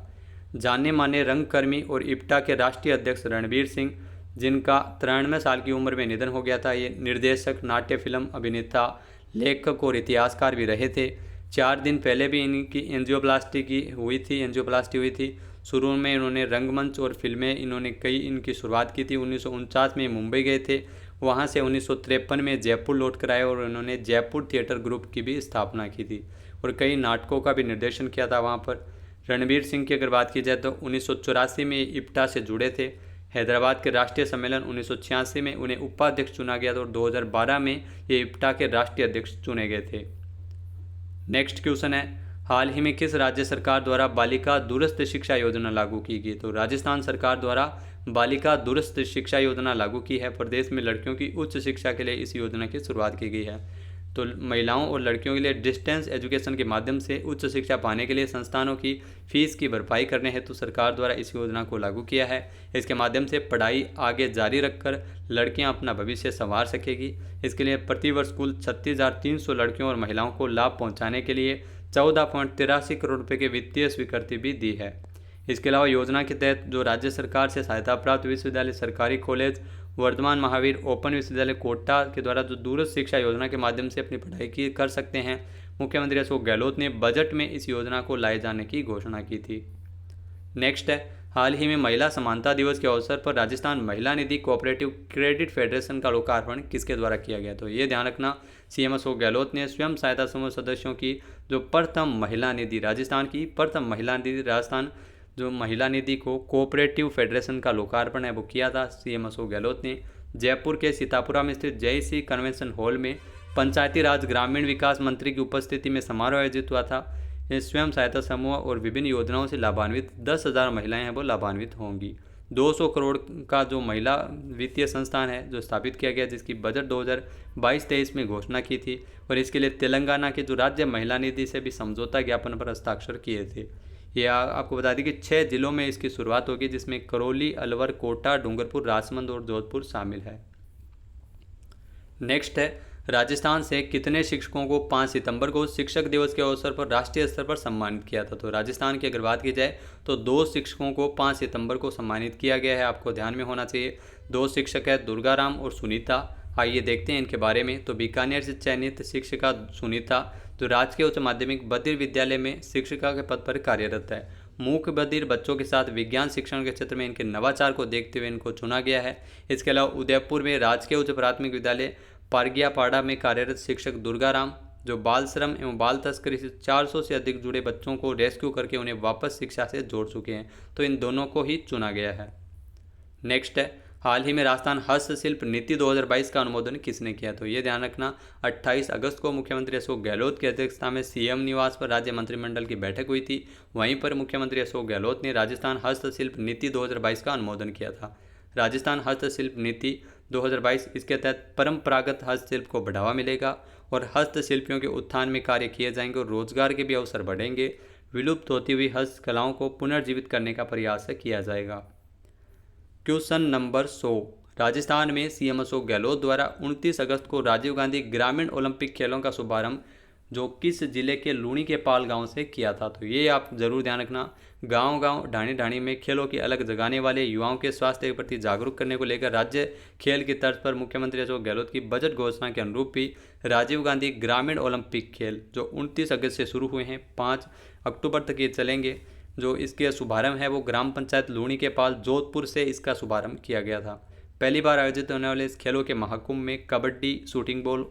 Speaker 1: जाने माने रंगकर्मी और IPTA के राष्ट्रीय अध्यक्ष रणबीर सिंह, जिनका 93 साल की उम्र में निधन हो गया था, ये निर्देशक, नाट्य फिल्म अभिनेता, लेखक और इतिहासकार भी रहे थे। 4 दिन पहले भी इनकी एंजियोप्लास्टी हुई थी। शुरू में इन्होंने रंगमंच और फिल्में इनकी शुरुआत की थी। 1949 में मुंबई गए थे, वहाँ से 1953 में जयपुर लौट कर आए और उन्होंने जयपुर थिएटर ग्रुप की भी स्थापना की थी और कई नाटकों का भी निर्देशन किया था वहाँ पर। रणबीर सिंह की अगर बात की जाए तो 1984 में IPTA से जुड़े थे। हैदराबाद के राष्ट्रीय सम्मेलन 1986 में उन्हें उपाध्यक्ष चुना गया था और 2012 में ये IPTA के राष्ट्रीय अध्यक्ष चुने गए थे। नेक्स्ट क्वेश्चन है, हाल ही में किस राज्य सरकार द्वारा बालिका दूरस्थ शिक्षा योजना लागू की गई? तो राजस्थान सरकार द्वारा बालिका दूरस्थ शिक्षा योजना लागू की है। प्रदेश में लड़कियों की उच्च शिक्षा के लिए इस योजना की शुरुआत की गई है। तो महिलाओं और लड़कियों के लिए डिस्टेंस एजुकेशन के माध्यम से उच्च शिक्षा पाने के लिए संस्थानों की फीस की भरपाई करने हेतु सरकार द्वारा इस योजना को लागू किया है। इसके माध्यम से पढ़ाई आगे जारी रखकर लड़कियां अपना भविष्य संवार सकेगी। इसके लिए प्रतिवर्ष कुल 36,300 लड़कियों और महिलाओं को लाभ पहुँचाने के लिए 14.83 करोड़ रुपये की वित्तीय स्वीकृति भी दी है। इसके अलावा योजना के तहत जो राज्य सरकार से सहायता प्राप्त विश्वविद्यालय, सरकारी कॉलेज, वर्धमान महावीर ओपन विश्वविद्यालय कोटा के द्वारा जो दूरस्थ शिक्षा योजना के माध्यम से अपनी पढ़ाई कर सकते हैं। मुख्यमंत्री अशोक गहलोत ने बजट में इस योजना को लाए जाने की घोषणा की थी। नेक्स्ट है, हाल ही में महिला समानता दिवस के अवसर पर राजस्थान महिला निधि कोऑपरेटिव क्रेडिट फेडरेशन का लोकार्पण किसके द्वारा किया गया? तो ये ध्यान रखना, सीएम अशोक गहलोत ने स्वयं सहायता समूह सदस्यों की जो प्रथम महिला निधि, राजस्थान की प्रथम महिला निधि, राजस्थान जो महिला निधि को कोऑपरेटिव फेडरेशन का लोकार्पण है वो किया था सीएम अशोक गहलोत ने। जयपुर के सीतापुरा में स्थित जयसी कन्वेंशन हॉल में पंचायती राज ग्रामीण विकास मंत्री की उपस्थिति में समारोह आयोजित हुआ था। इस स्वयं सहायता समूह और विभिन्न योजनाओं से लाभान्वित 10,000 महिलाएं हैं वो लाभान्वित होंगी। 200 करोड़ का जो महिला वित्तीय संस्थान है जो स्थापित किया गया, जिसकी बजट 2022-23 में घोषणा की थी, और इसके लिए तेलंगाना के जो राज्य महिला निधि से भी समझौता ज्ञापन पर हस्ताक्षर किए थे। ये आपको बता दें कि 6 जिलों में इसकी शुरुआत होगी, जिसमें करौली, अलवर, कोटा, डूंगरपुर, राजसमंद और जोधपुर शामिल है। नेक्स्ट है, राजस्थान से कितने शिक्षकों को 5 सितंबर को शिक्षक दिवस के अवसर पर राष्ट्रीय स्तर पर सम्मानित किया था? तो राजस्थान की अगर बात की जाए तो 2 शिक्षकों को 5 सितंबर को सम्मानित किया गया है, आपको ध्यान में होना चाहिए। 2 शिक्षक है दुर्गाराम और सुनीता। आइए देखते हैं इनके बारे में। तो बीकानेर से चयनित शिक्षिका सुनीता जो राजकीय उच्च माध्यमिक बधिर विद्यालय में शिक्षिका के पद पर कार्यरत है। मूक बधिर बच्चों के साथ विज्ञान शिक्षण के क्षेत्र में इनके नवाचार को देखते हुए इनको चुना गया है। इसके अलावा उदयपुर में राजकीय उच्च प्राथमिक विद्यालय पारगियापाड़ा में कार्यरत शिक्षक दुर्गाराम जो बाल श्रम एवं बाल तस्करी से 400 से अधिक जुड़े बच्चों को रेस्क्यू करके उन्हें वापस शिक्षा से जोड़ चुके हैं, तो इन दोनों को ही चुना गया है। नेक्स्ट है, हाल ही में राजस्थान हस्तशिल्प नीति 2022 का अनुमोदन किसने किया? तो ये ध्यान रखना, 28 अगस्त को मुख्यमंत्री अशोक गहलोत की अध्यक्षता में सीएम निवास पर राज्य मंत्रिमंडल की बैठक हुई थी। वहीं पर मुख्यमंत्री अशोक गहलोत ने राजस्थान हस्तशिल्प नीति 2022 का अनुमोदन किया था। राजस्थान हस्तशिल्प नीति 2022, इसके तहत परंपरागत हस्तशिल्प को बढ़ावा मिलेगा और हस्तशिल्पियों के उत्थान में कार्य किए जाएंगे और रोजगार के भी अवसर बढ़ेंगे। विलुप्त होती हुई हस्तकलाओं को पुनर्जीवित करने का प्रयास किया जाएगा। क्वेश्चन नंबर 100, राजस्थान में सीएम अशोक गहलोत द्वारा 29 अगस्त को राजीव गांधी ग्रामीण ओलंपिक खेलों का शुभारंभ जो किस जिले के लूणी के पाल गांव से किया था? तो ये आप जरूर ध्यान रखना। गांव-गांव, ढाणी-ढाणी में खेलों की अलग जगाने वाले युवाओं के स्वास्थ्य के प्रति जागरूक करने को लेकर राज्य खेल की तर्ज पर मुख्यमंत्री अशोक गहलोत की बजट घोषणा के अनुरूप भी राजीव गांधी ग्रामीण ओलंपिक खेल जो 29 अगस्त से शुरू हुए हैं 5 अक्टूबर तक ये चलेंगे। जो इसके शुभारंभ है वो ग्राम पंचायत लूणी के पाल जोधपुर से इसका शुभारंभ किया गया था। पहली बार आयोजित होने वाले इस खेलों के महाकुंभ में kabaddi, shooting ball,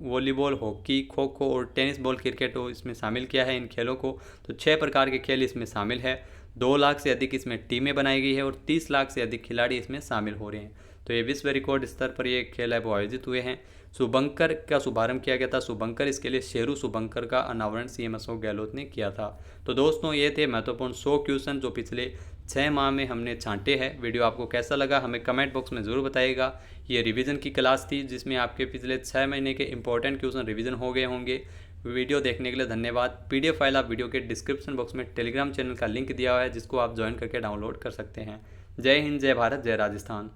Speaker 1: volleyball, hockey, kho kho और टेनिस बॉल, क्रिकेट इसमें शामिल किया है इन खेलों को। तो 6 प्रकार के खेल इसमें शामिल है। 2 लाख से अधिक इसमें टीमें बनाई गई है और 30 लाख से अधिक खिलाड़ी इसमें शामिल हो रहे हैं। तो ये विश्व रिकॉर्ड स्तर पर ये खेल है वो आयोजित हुए हैं। शुभंकर का शुभारंभ किया गया था। शुभंकर, इसके लिए शेरू शुभंकर का अनावरण सीएम अशोक गहलोत ने किया था। तो दोस्तों ये थे महत्वपूर्ण 100 क्वेश्चन जो पिछले 6 माह में हमने छांटे हैं। वीडियो आपको कैसा लगा हमें कमेंट बॉक्स में ज़रूर बताइएगा। ये रिवीजन की क्लास थी जिसमें आपके पिछले 6 महीने के इंपॉर्टेंट क्वेश्चन रिवीजन हो गए होंगे। वीडियो देखने के लिए धन्यवाद। पीडीएफ फाइल आप वीडियो के डिस्क्रिप्शन बॉक्स में टेलीग्राम चैनल का लिंक दिया हुआ है जिसको आप ज्वाइन करके डाउनलोड कर सकते हैं। जय हिंद, जय भारत, जय राजस्थान।